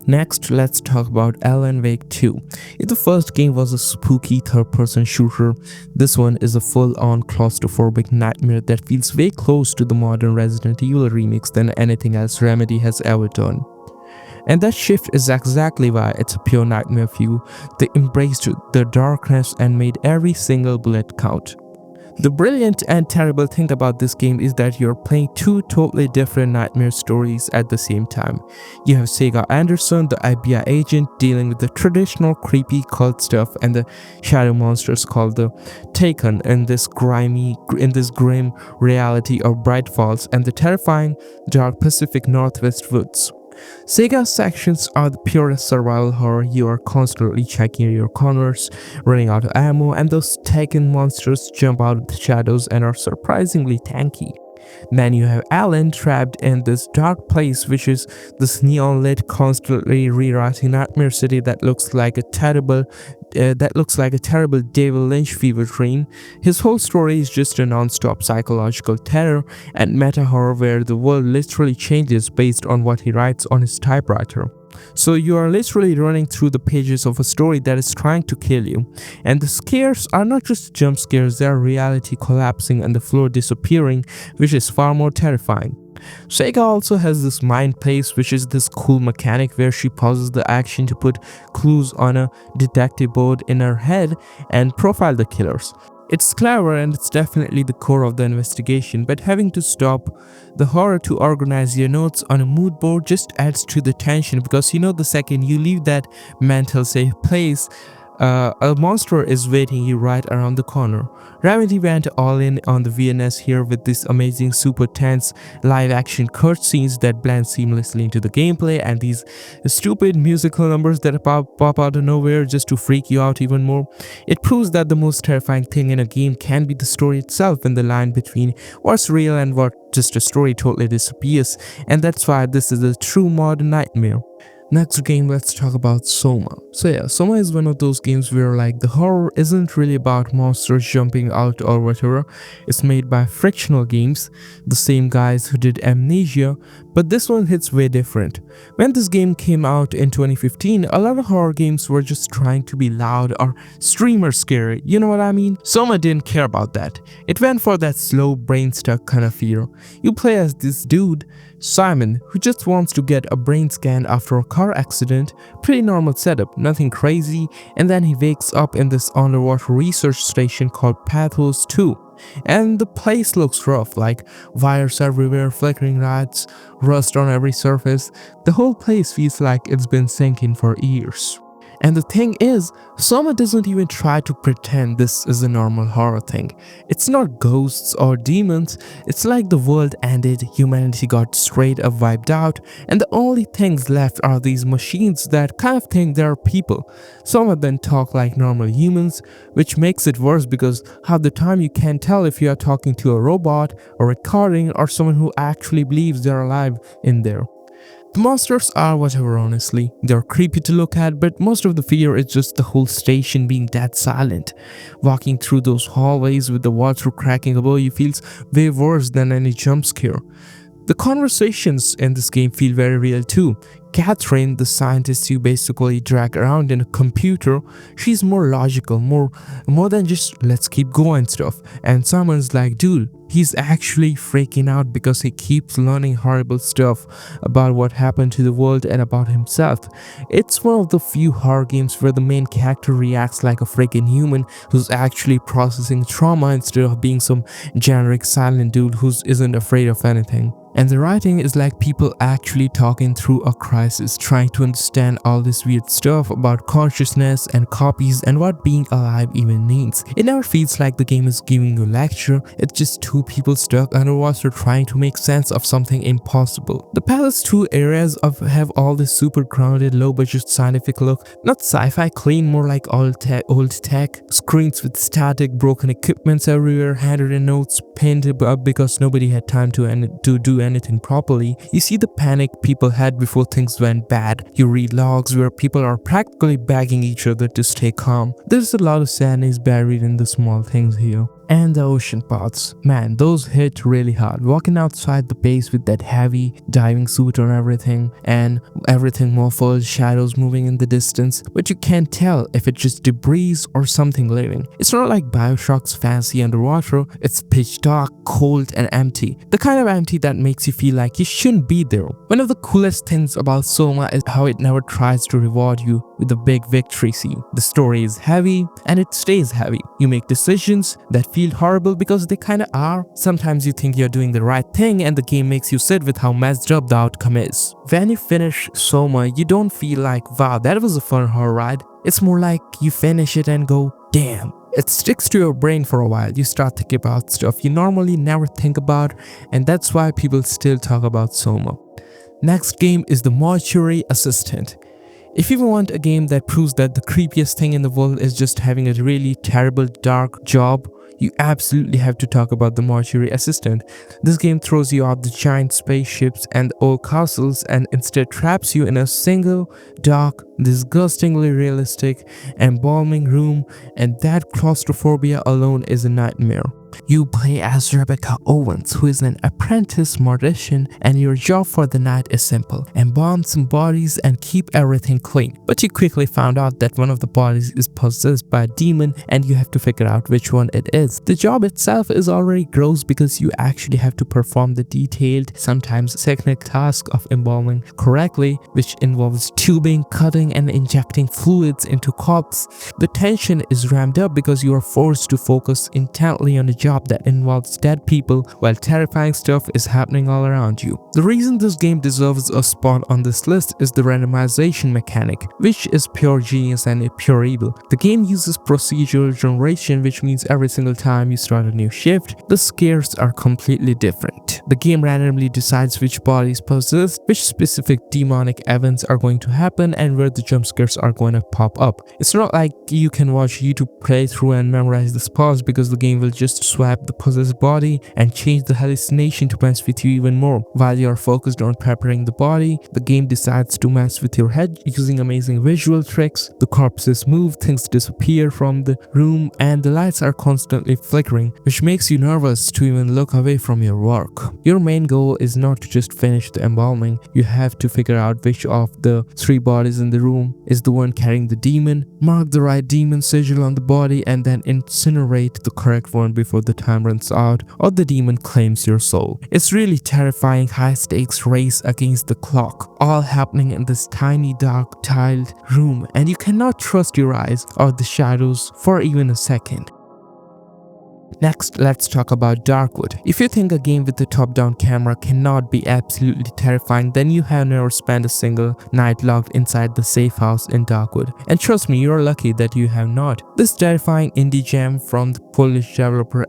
Next, let's talk about Alan Wake 2. If the first game was a spooky third-person shooter, this one is a full-on claustrophobic nightmare that feels way close to the modern Resident Evil remakes than anything else Remedy has ever done. And that shift is exactly why it's a pure nightmare view. They embraced the darkness and made every single bullet count. The brilliant and terrible thing about this game is that you're playing two totally different nightmare stories at the same time. You have Sega Anderson, the FBI agent, dealing with the traditional creepy cult stuff and the shadow monsters called the Taken in this grim reality of Bright Falls and the terrifying dark Pacific Northwest woods. Sega's sections are the purest survival horror. You are constantly checking your corners, running out of ammo, and those Taken monsters jump out of the shadows and are surprisingly tanky. Then you have Alan trapped in this dark place, which is this neon-lit, constantly rewriting nightmare city that looks like a terrible David Lynch fever dream. His whole story is just a non-stop psychological terror and meta horror where the world literally changes based on what he writes on his typewriter. So you are literally running through the pages of a story that is trying to kill you. And the scares are not just jump scares, they are reality collapsing and the floor disappearing, which is far more terrifying. Sega also has this mind place, which is this cool mechanic where she pauses the action to put clues on a detective board in her head and profile the killers. It's clever and it's definitely the core of the investigation, but having to stop the horror to organize your notes on a mood board just adds to the tension, because the second you leave that mental safe place, a monster is waiting you right around the corner. Remedy went all in on the weirdness here with these amazing super tense live action cutscenes that blend seamlessly into the gameplay and these stupid musical numbers that pop out of nowhere just to freak you out even more. It proves that the most terrifying thing in a game can be the story itself, and the line between what's real and what just a story totally disappears, and that's why this is a true modern nightmare. Next game, let's talk about SOMA. So yeah, SOMA is one of those games where the horror isn't really about monsters jumping out or whatever. It's made by Frictional Games, the same guys who did Amnesia, but this one hits way different. When this game came out in 2015, a lot of horror games were just trying to be loud or streamer scary, you know what I mean? SOMA didn't care about that. It went for that slow brain stuck kind of fear. You play as this dude, Simon, who just wants to get a brain scan after a car accident. Pretty normal setup, nothing crazy, and then he wakes up in this underwater research station called Pathos 2. And the place looks rough, like wires everywhere, flickering lights, rust on every surface. The whole place feels like it's been sinking for years. And the thing is, SOMA doesn't even try to pretend this is a normal horror thing. It's not ghosts or demons, it's like the world ended, humanity got straight up wiped out, and the only things left are these machines that kind of think they're people. Some of them talk like normal humans, which makes it worse because half the time you can't tell if you are talking to a robot, a recording, or someone who actually believes they're alive in there. The monsters are whatever, honestly. They're creepy to look at, but most of the fear is just the whole station being dead silent. Walking through those hallways with the water cracking above you feels way worse than any jump scare. The conversations in this game feel very real too. Catherine, the scientist you basically drag around in a computer, she's more logical, more than just let's keep going stuff. And someone's like, dude, he's actually freaking out because he keeps learning horrible stuff about what happened to the world and about himself. It's one of the few horror games where the main character reacts like a freaking human who's actually processing trauma instead of being some generic silent dude who isn't afraid of anything. And the writing is like people actually talking through a crisis, trying to understand all this weird stuff about consciousness and copies and what being alive even means. It never feels like the game is giving you a lecture, it's just two people stuck underwater trying to make sense of something impossible. The Palace 2 areas have all this super grounded, low-budget scientific look, not sci-fi clean, more like old tech, screens with static, broken equipments everywhere, handwritten notes pinned up because nobody had time to do anything properly. You see the panic people had before things went bad. You read logs where people are practically begging each other to stay calm. There's a lot of sadness buried in the small things here. And the ocean paths, man, those hit really hard. Walking outside the base with that heavy diving suit on everything, and everything muffled, shadows moving in the distance, but you can't tell if it's just debris or something living. It's not like Bioshock's fancy underwater, it's pitch dark, cold and empty. The kind of empty that makes you feel like you shouldn't be there. One of the coolest things about SOMA is how it never tries to reward you with a big victory scene. The story is heavy and it stays heavy. You make decisions that feel horrible because they kinda are. Sometimes you think you're doing the right thing and the game makes you sit with how messed up the outcome is. When you finish SOMA, you don't feel like, wow, that was a fun horror ride. It's more like you finish it and go, damn. It sticks to your brain for a while. You start thinking about stuff you normally never think about, and that's why people still talk about SOMA. Next game is the Mortuary Assistant. If you want a game that proves that the creepiest thing in the world is just having a really terrible dark job, you absolutely have to talk about the Mortuary Assistant. This game throws you off the giant spaceships and old castles and instead traps you in a single, dark, disgustingly realistic, embalming room, and that claustrophobia alone is a nightmare. You play as Rebecca Owens, who is an apprentice mortician, and your job for the night is simple: embalm some bodies and keep everything clean. But you quickly found out that one of the bodies is possessed by a demon and you have to figure out which one it is. The job itself is already gross because you actually have to perform the detailed, sometimes technical task of embalming correctly, which involves tubing, cutting and injecting fluids into corpses. The tension is ramped up because you are forced to focus intently on a job that involves dead people while terrifying stuff is happening all around you. The reason this game deserves a spot on this list is the randomization mechanic, which is pure genius and pure evil. The game uses procedural generation, which means every single time you start a new shift, the scares are completely different. The game randomly decides which bodies possessed, which specific demonic events are going to happen, and where the jump scares are going to pop up. It's not like you can watch YouTube playthrough and memorize the spots, because the game will just swap the possessed body and change the hallucination to mess with you even more. While you are focused on preparing the body, the game decides to mess with your head using amazing visual tricks. The corpses move, things disappear from the room, and the lights are constantly flickering, which makes you nervous to even look away from your work. Your main goal is not to just finish the embalming. You have to figure out which of the 3 bodies in the room is the one carrying the demon, mark the right demon sigil on the body, and then incinerate the correct one before the time runs out or the demon claims your soul. It's really terrifying high-stakes race against the clock, all happening in this tiny dark tiled room, and you cannot trust your eyes or the shadows for even a second. Next, let's talk about Darkwood. If you think a game with a top-down camera cannot be absolutely terrifying, then you have never spent a single night locked inside the safe house in Darkwood. And trust me, you're lucky that you have not. This terrifying indie gem from the Polish developer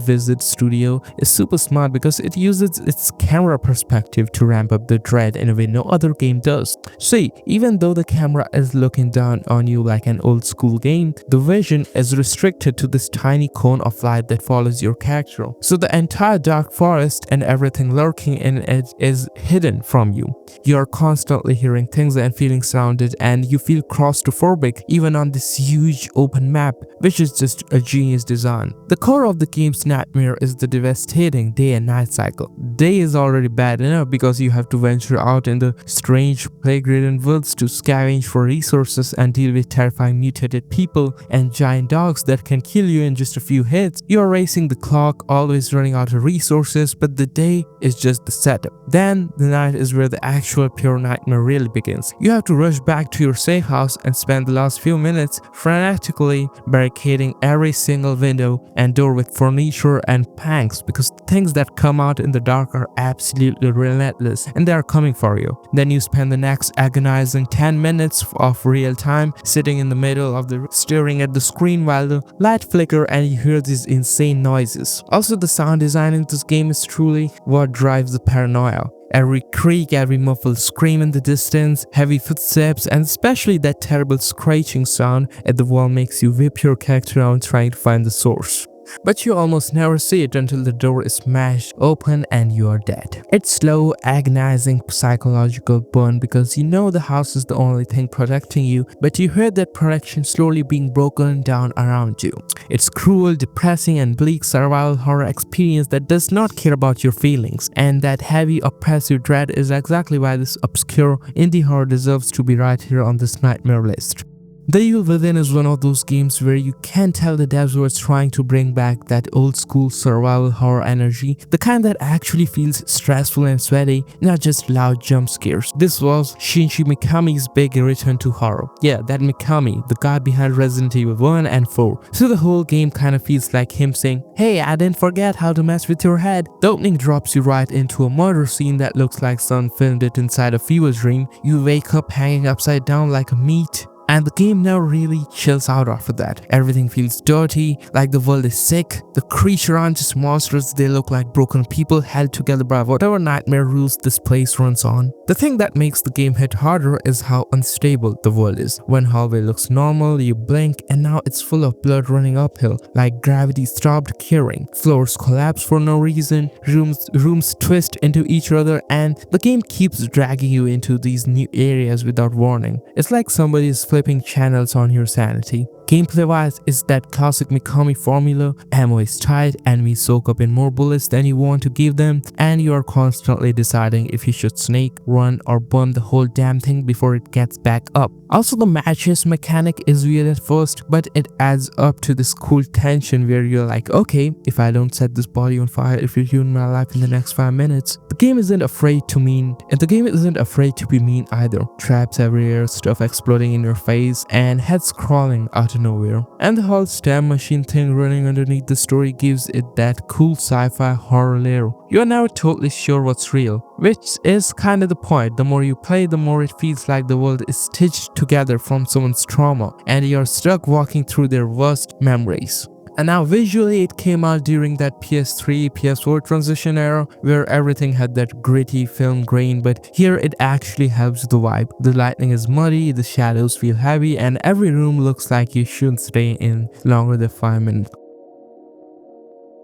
Visage Studio is super smart because it uses its camera perspective to ramp up the dread in a way no other game does. See, even though the camera is looking down on you like an old school game, the vision is restricted to this tiny cone of light that follows your character. So the entire dark forest and everything lurking in it is hidden from you. You are constantly hearing things and feeling surrounded, and you feel claustrophobic even on this huge open map, which is just a genius design. The core of the game's nightmare is the devastating day and night cycle. Day is already bad enough because you have to venture out in the strange plague-ridden woods to scavenge for resources and deal with terrifying mutated people and giant dogs that can kill you in just a few hits. You are racing the clock, always running out of resources, but the day is just the setup. Then the night is where the actual pure nightmare really begins. You have to rush back to your safe house and spend the last few minutes frantically barricading every single window and door with furniture and planks, because the things that come out in the dark are absolutely relentless and they are coming for you. Then you spend the next agonizing 10 minutes of real time sitting in the middle of the staring at the screen while the light flicker and you hear these insane noises. Also, the sound design in this game is truly what drives the paranoia. Every creak, every muffled scream in the distance, heavy footsteps, and especially that terrible scratching sound at the wall makes you whip your character around trying to find the source. But you almost never see it until the door is smashed open and you are dead. It's slow, agonizing, psychological burn because you know the house is the only thing protecting you, but you hear that protection slowly being broken down around you. It's cruel, depressing, and bleak survival horror experience that does not care about your feelings, and that heavy, oppressive dread is exactly why this obscure indie horror deserves to be right here on this nightmare list. The Evil Within is one of those games where you can tell the devs were trying to bring back that old school survival horror energy, the kind that actually feels stressful and sweaty, not just loud jump scares. This was Shinji Mikami's big return to horror. Yeah, that Mikami, the guy behind Resident Evil 1 and 4. So the whole game kind of feels like him saying, "Hey, I didn't forget how to mess with your head." The opening drops you right into a murder scene that looks like someone filmed it inside a fever dream. You wake up hanging upside down like a meat. And the game never really chills out after that. Everything feels dirty, like the world is sick. The creatures aren't just monsters, they look like broken people held together by whatever nightmare rules this place runs on. The thing that makes the game hit harder is how unstable the world is. One hallway looks normal, you blink, and now it's full of blood running uphill, like gravity stopped caring. Floors collapse for no reason, rooms twist into each other, and the game keeps dragging you into these new areas without warning. It's like somebody is flipping channels on your sanity. Gameplay-wise, it's that classic Mikami formula. Ammo is tight, enemies soak up in more bullets than you want to give them, and you are constantly deciding if you should snake, run, or burn the whole damn thing before it gets back up. Also, the matches mechanic is weird at first, but it adds up to this cool tension where you're like, okay, if I don't set this body on fire, if you ruin my life in the next 5 minutes. The game isn't afraid to be mean either. Traps everywhere, stuff exploding in your face, and heads crawling out of nowhere. And the whole stem machine thing running underneath the story gives it that cool sci-fi horror layer. You are never totally sure what's real, which is kind of the point. The more you play, the more it feels like the world is stitched together from someone's trauma, and you're stuck walking through their worst memories. And now visually, it came out during that PS3, PS4 transition era where everything had that gritty film grain, but here it actually helps the vibe. The lighting is muddy, the shadows feel heavy, and every room looks like you shouldn't stay in longer than 5 minutes.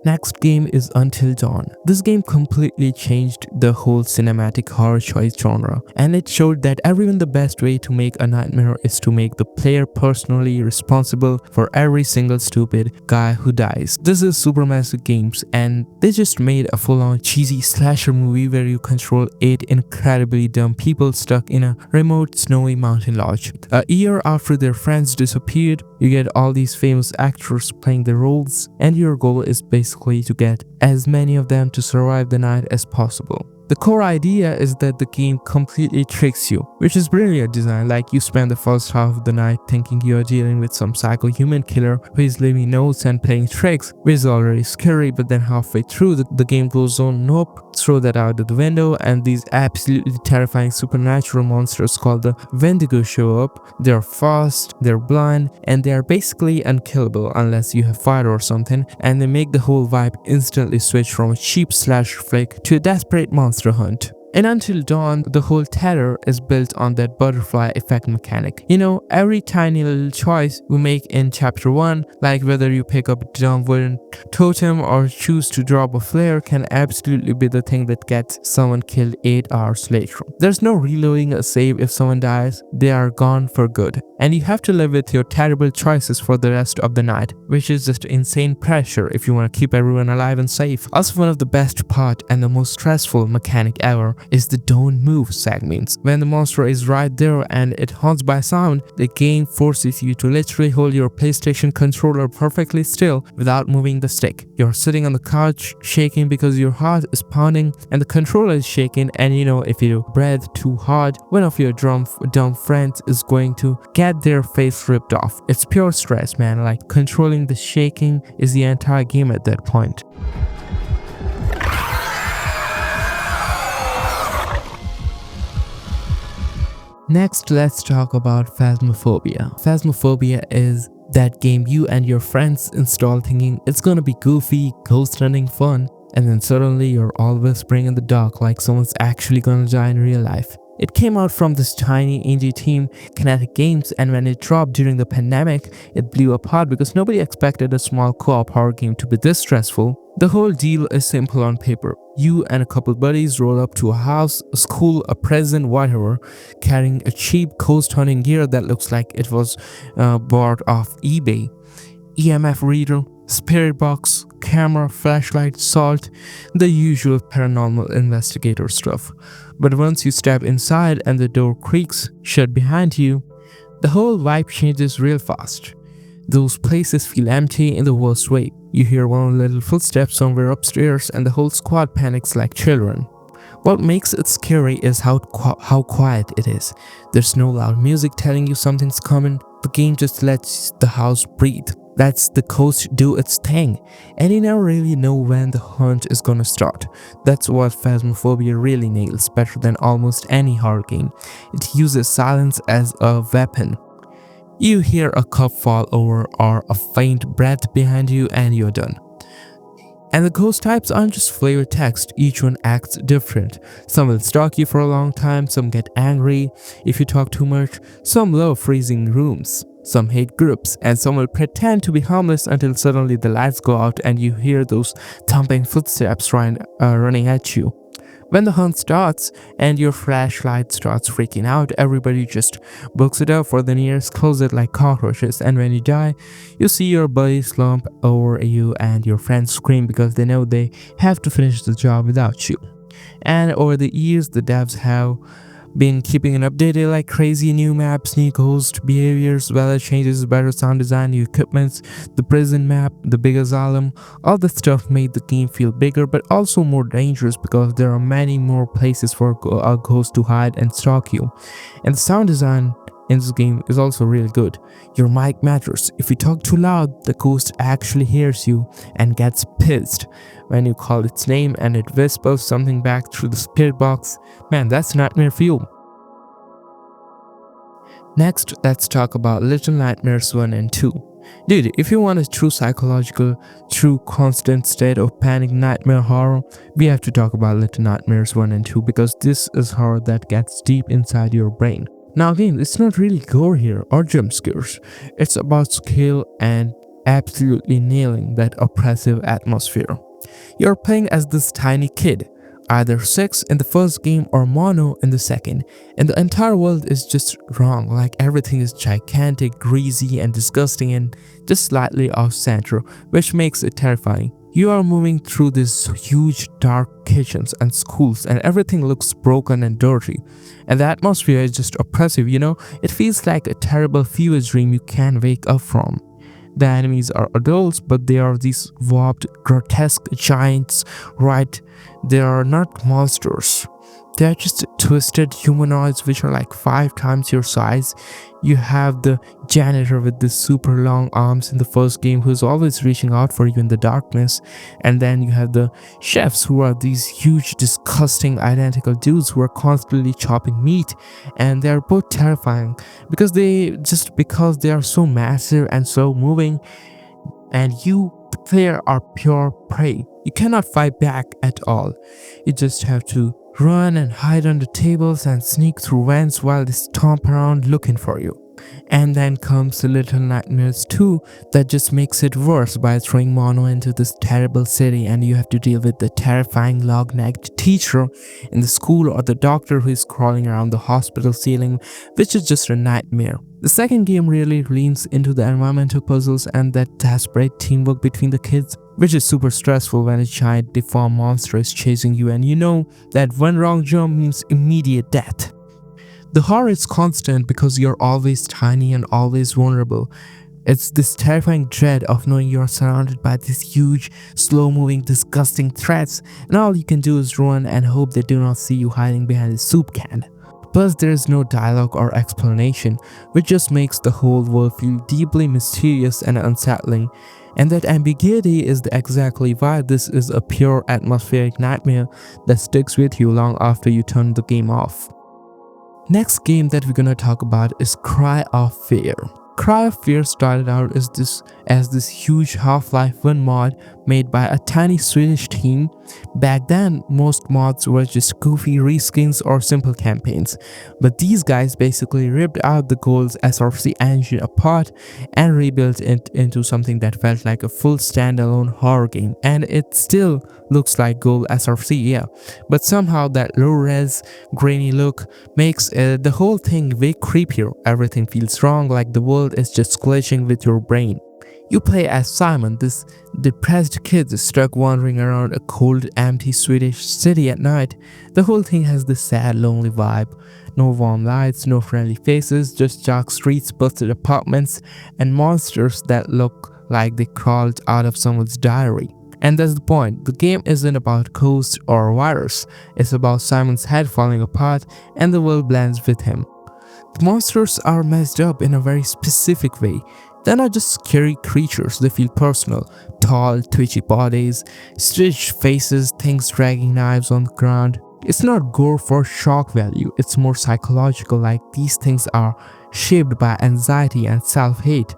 Next game is Until Dawn. This game completely changed the whole cinematic horror choice genre, and it showed that even the best way to make a nightmare is to make the player personally responsible for every single stupid guy who dies. This is Supermassive Games, and they just made a full-on cheesy slasher movie where you control 8 incredibly dumb people stuck in a remote snowy mountain lodge. A year after their friends disappeared, you get all these famous actors playing the roles, and your goal is basically to get as many of them to survive the night as possible. The core idea is that the game completely tricks you, which is brilliant design. Like, you spend the first half of the night thinking you are dealing with some psycho-human killer who is leaving notes and playing tricks, which is already scary, but then halfway through the game goes on, nope, throw that out of the window, and these absolutely terrifying supernatural monsters called the Wendigo show up. They're fast, they're blind, and they are basically unkillable unless you have fire or something, and they make the whole vibe instantly switch from a cheap slasher flick to a desperate monster hunt. In Until Dawn, the whole terror is built on that butterfly effect mechanic. You know, every tiny little choice we make in chapter 1, like whether you pick up a dumb wooden totem or choose to drop a flare, can absolutely be the thing that gets someone killed 8 hours later. There's no reloading a save if someone dies, they are gone for good. And you have to live with your terrible choices for the rest of the night, which is just insane pressure if you want to keep everyone alive and safe. Also, one of the best part and the most stressful mechanic ever is the don't move segments. When the monster is right there and it haunts by sound, the game forces you to literally hold your PlayStation controller perfectly still without moving the stick. You're sitting on the couch shaking because your heart is pounding and the controller is shaking, and you know, if you breathe too hard, one of your dumb friends is going to get their face ripped off. It's pure stress, man. Like, controlling the shaking is the entire game at that point. Next, let's talk about Phasmophobia. Phasmophobia is That game you and your friends install thinking it's gonna be goofy, ghost hunting fun, and then suddenly you're all whispering in the dark like someone's actually gonna die in real life. It came out from this tiny indie team, Kinetic Games, and when it dropped during the pandemic, it blew apart because nobody expected a small co-op horror game to be this stressful. The whole deal is simple on paper. You and a couple buddies roll up to a house, a school, a prison, whatever, carrying a cheap ghost hunting gear that looks like it was bought off eBay. EMF reader, spirit box, camera, flashlight, salt, the usual paranormal investigator stuff. But once you step inside and the door creaks shut behind you, the whole vibe changes real fast. Those places feel empty in the worst way. You hear one little footstep somewhere upstairs and the whole squad panics like children. What makes it scary is how quiet it is. There's no loud music telling you something's coming. The game just lets the house breathe. Lets the ghost do its thing, and you never really know when the hunt is gonna start. That's what Phasmophobia really nails better than almost any horror game. It uses silence as a weapon. You hear a cup fall over or a faint breath behind you and you're done. And the ghost types aren't just flavor text, each one acts different. Some will stalk you for a long time, some get angry if you talk too much, some love freezing rooms, some hate groups, and some will pretend to be harmless until suddenly the lights go out and you hear those thumping footsteps running at you. When the hunt starts and your flashlight starts freaking out, everybody just books it up for the nearest closet like cockroaches, and when you die, you see your buddy slump over you and your friends scream because they know they have to finish the job without you. And over the years, the devs have been keeping it updated like crazy. New maps, new ghost behaviors, weather changes, better sound design, new equipments, the prison map, the big asylum. All this stuff made the game feel bigger but also more dangerous because there are many more places for a ghost to hide and stalk you. And the sound design in this game is also really good. Your mic matters. If you talk too loud, the ghost actually hears you and gets pissed when you call its name and it whispers something back through the spirit box. Man, that's nightmare fuel. Next, let's talk about Little Nightmares 1 and 2. Dude, if you want a true psychological, true constant state of panic nightmare horror, we have to talk about Little Nightmares 1 and 2 because this is horror that gets deep inside your brain. Now again, it's not really gore here or jump scares. It's about skill and absolutely nailing that oppressive atmosphere. You're playing as this tiny kid, either 6 in the first game or mono in the second, and the entire world is just wrong, like everything is gigantic, greasy and disgusting and just slightly off center, which makes it terrifying. You are moving through these huge dark kitchens and schools and everything looks broken and dirty. And the atmosphere is just oppressive, you know? It feels like a terrible fever dream you can't wake up from. The enemies are adults, but they are these warped, grotesque giants, right? They are not monsters. They are just twisted humanoids which are like 5 times your size. You have the janitor with the super long arms in the first game who's always reaching out for you in the darkness. And then you have the chefs who are these huge, disgusting, identical dudes who are constantly chopping meat. And they're both terrifying because they are so massive and so moving. And you, the player, are pure prey. You cannot fight back at all. You just have to run and hide under tables and sneak through vents while they stomp around looking for you. And then comes the Little Nightmares 2 that just makes it worse by throwing mono into this terrible city, and you have to deal with the terrifying long-necked teacher in the school or the doctor who is crawling around the hospital ceiling, which is just a nightmare. The second game really leans into the environmental puzzles and that desperate teamwork between the kids, which is super stressful when a giant deformed monster is chasing you and you know that one wrong jump means immediate death. The horror is constant because you're always tiny and always vulnerable. It's this terrifying dread of knowing you're surrounded by these huge, slow-moving, disgusting threats, and all you can do is run and hope they do not see you hiding behind a soup can. Plus, there is no dialogue or explanation, which just makes the whole world feel deeply mysterious and unsettling. And that ambiguity is exactly why this is a pure atmospheric nightmare that sticks with you long after you turn the game off. Next game that we're gonna talk about is Cry of F.E.A.R. Cry of Fear started out as this huge Half-Life 1 mod made by a tiny Swedish team. Back then, most mods were just goofy reskins or simple campaigns, but these guys basically ripped out the Gold's SRC engine apart and rebuilt it into something that felt like a full standalone horror game, and it still looks like Gold SRC, yeah, but somehow that low-res, grainy look makes the whole thing way creepier. Everything feels wrong, like the world is just glitching with your brain. You play as Simon, this depressed kid stuck wandering around a cold, empty Swedish city at night. The whole thing has this sad, lonely vibe. No warm lights, no friendly faces, just dark streets, busted apartments, and monsters that look like they crawled out of someone's diary. And that's the point. The game isn't about ghosts or virus. It's about Simon's head falling apart and the world blends with him. The monsters are messed up in a very specific way. They're not just scary creatures, they feel personal. Tall, twitchy bodies, stitched faces, things dragging knives on the ground. It's not gore for shock value, it's more psychological, like these things are shaped by anxiety and self-hate.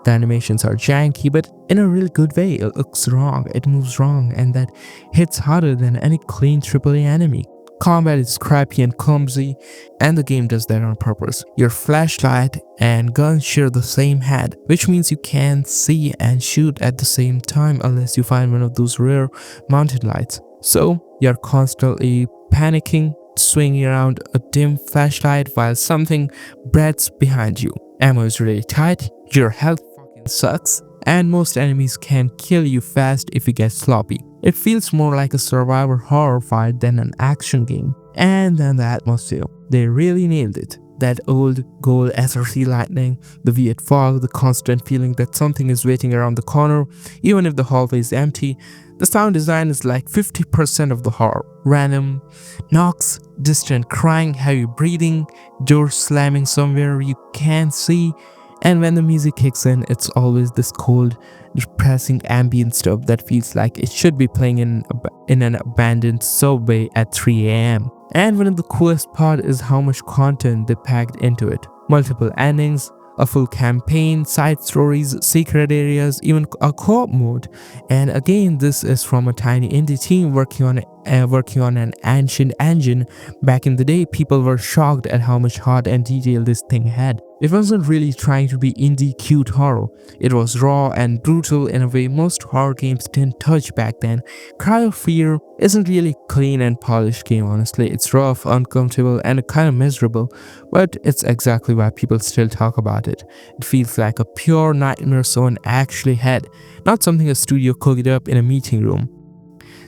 The animations are janky, but in a really good way. It looks wrong, it moves wrong, and that hits harder than any clean AAA enemy. Combat is crappy and clumsy, and the game does that on purpose. Your flashlight and gun share the same head, which means you can't see and shoot at the same time unless you find one of those rare mounted lights. So, you're constantly panicking, swinging around a dim flashlight while something breathes behind you. Ammo is really tight, your health fucking sucks, and most enemies can kill you fast if you get sloppy. It feels more like a survivor horror fight than an action game. And then the atmosphere. They really nailed it. That old gold SRC lightning, the weird fog, the constant feeling that something is waiting around the corner, even if the hallway is empty. The sound design is like 50% of the horror. Random knocks, distant crying, heavy breathing, doors slamming somewhere you can't see. And when the music kicks in, it's always this cold, depressing ambient stuff that feels like it should be playing in an abandoned subway at 3 a.m. And one of the coolest part is how much content they packed into it. Multiple endings, a full campaign, side stories, secret areas, even a co-op mode. And again, this is from a tiny indie team working on an ancient engine. Back in the day, people were shocked at how much heart and detail this thing had. It wasn't really trying to be indie cute horror. It was raw and brutal in a way most horror games didn't touch back then. Cry of Fear isn't really a clean and polished game, honestly. It's rough, uncomfortable, and kind of miserable, but it's exactly why people still talk about it. It feels like a pure nightmare someone actually had, not something a studio cooked up in a meeting room.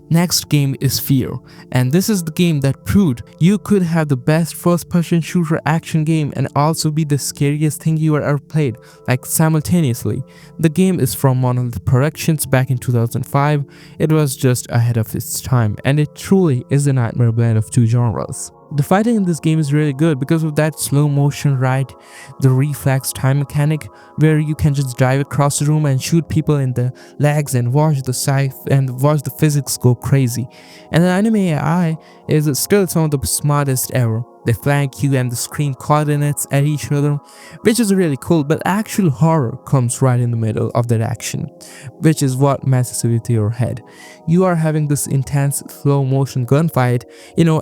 Next game is F.E.A.R, and this is the game that proved you could have the best first-person shooter action game and also be the scariest thing you ever played, like simultaneously. The game is from Monolith Productions back in 2005. It was just ahead of its time, and it truly is a nightmare blend of two genres. The fighting in this game is really good because of that slow motion ride, the reflex time mechanic where you can just dive across the room and shoot people in the legs and watch the physics go crazy. And the anime AI is still some of the smartest ever. They flank you and the screen coordinates at each other, which is really cool, but actual horror comes right in the middle of that action, which is what messes with your head. You are having this intense slow motion gunfight,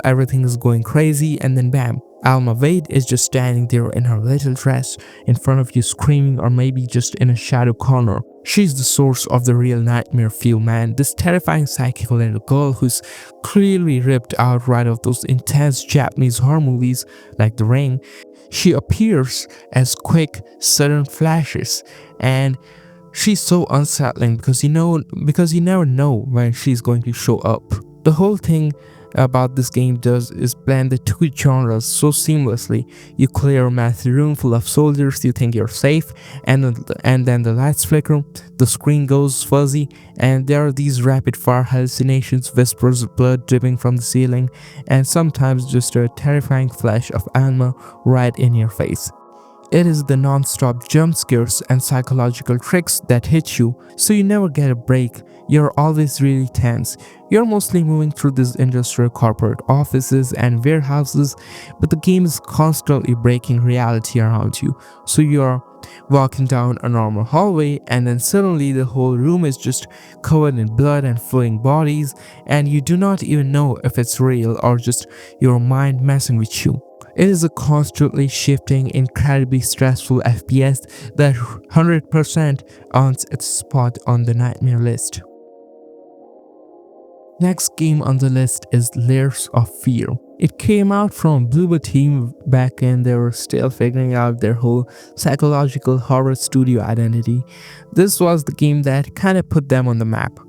everything is going crazy, and then bam, Alma Wade is just standing there in her little dress in front of you screaming, or maybe just in a shadow corner. She's the source of the real nightmare feel, man. This terrifying psychic little girl who's clearly ripped out right of those intense Japanese horror movies like The Ring. She appears as quick, sudden flashes, and she's so unsettling because you never know when she's going to show up. The whole thing about this game does is blend the two genres so seamlessly. You clear a massive room full of soldiers, you think you're safe, and then the lights flicker, the screen goes fuzzy, and there are these rapid fire hallucinations, whispers of blood dripping from the ceiling, and sometimes just a terrifying flash of Alma right in your face. It is the non-stop jump scares and psychological tricks that hit you, so you never get a break. You're always really tense. You're mostly moving through these industrial corporate offices and warehouses, but the game is constantly breaking reality around you, so you're walking down a normal hallway, and then suddenly the whole room is just covered in blood and flowing bodies, and you do not even know if it's real or just your mind messing with you. It is a constantly shifting, incredibly stressful FPS that 100% earns its spot on the nightmare list. Next game on the list is Layers of Fear. It came out from Bloober team back when they were still figuring out their whole psychological horror studio identity. This was the game that kinda put them on the map.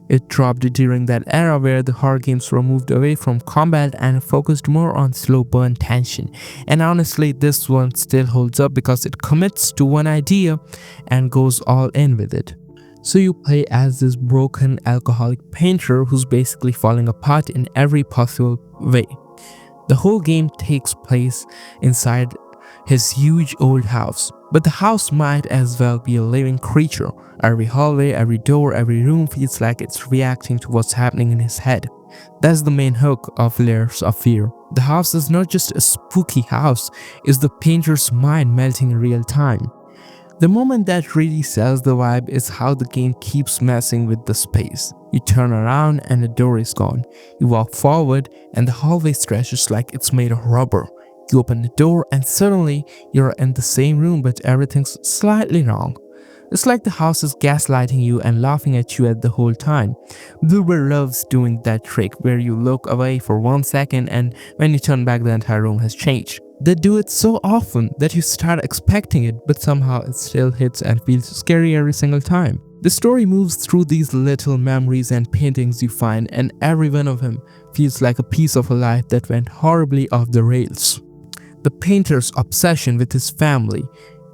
It dropped during that era where the horror games were moved away from combat and focused more on slow burn tension. And honestly, this one still holds up because it commits to one idea and goes all in with it. So you play as this broken alcoholic painter who's basically falling apart in every possible way. The whole game takes place inside his huge old house, but the house might as well be a living creature. Every hallway, every door, every room feels like it's reacting to what's happening in his head. That's the main hook of Layers of Fear. The house is not just a spooky house, it's the painter's mind melting in real time. The moment that really sells the vibe is how the game keeps messing with the space. You turn around and the door is gone. You walk forward and the hallway stretches like it's made of rubber. You open the door and suddenly you're in the same room, but everything's slightly wrong. It's like the house is gaslighting you and laughing at you at the whole time. Bloober loves doing that trick where you look away for 1 second and when you turn back the entire room has changed. They do it so often that you start expecting it, but somehow it still hits and feels scary every single time. The story moves through these little memories and paintings you find, and every one of them feels like a piece of a life that went horribly off the rails. The painter's obsession with his family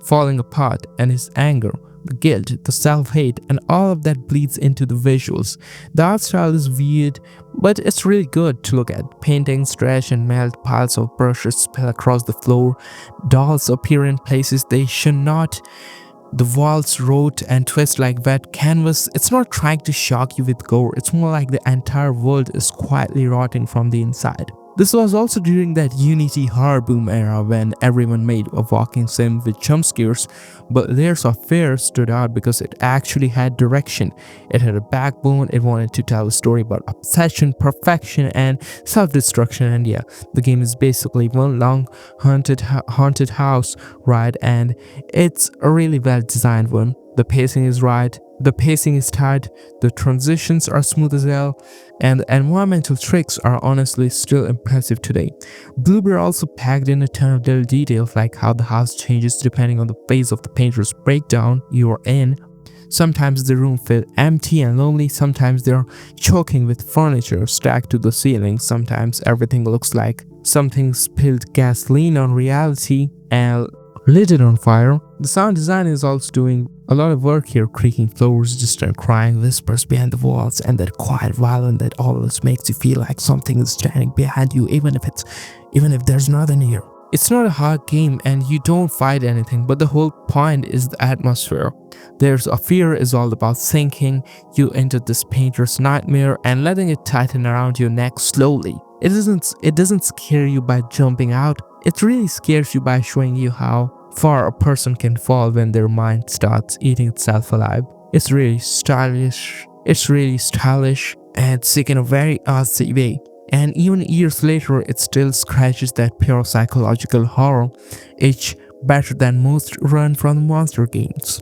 falling apart and his anger, the guilt, the self-hate, and all of that bleeds into the visuals. The art style is weird, but it's really good to look at. Paintings stretch and melt, piles of brushes spill across the floor, dolls appear in places they should not, the walls rot and twist like wet canvas. It's not trying to shock you with gore, it's more like the entire world is quietly rotting from the inside. This was also during that Unity horror boom era when everyone made a walking sim with jump scares, but Layers of Fear stood out because it actually had direction. It had a backbone, it wanted to tell a story about obsession, perfection, and self-destruction, and yeah, the game is basically one long haunted house ride, and it's a really well designed one. The pacing is right, the pacing is tight, the transitions are smooth as hell, and the environmental tricks are honestly still impressive today. Bloober also packed in a ton of little details like how the house changes depending on the phase of the painter's breakdown you are in. Sometimes the room feels empty and lonely, sometimes they're choking with furniture stacked to the ceiling, sometimes everything looks like something spilled gasoline on reality and lit it on fire. The sound design is also doing a lot of work here, creaking floors, distant crying whispers behind the walls, and that quiet violin that always makes you feel like something is standing behind you, even if there's nothing here. It's not a hard game and you don't fight anything, but the whole point is the atmosphere. Layers of Fear is all about sinking you into this painter's nightmare and letting it tighten around your neck slowly. It doesn't scare you by jumping out. It really scares you by showing you how far a person can fall when their mind starts eating itself alive. It's really stylish and sick in a very artsy way. And even years later, it still scratches that pure psychological horror itch better than most run from the monster games.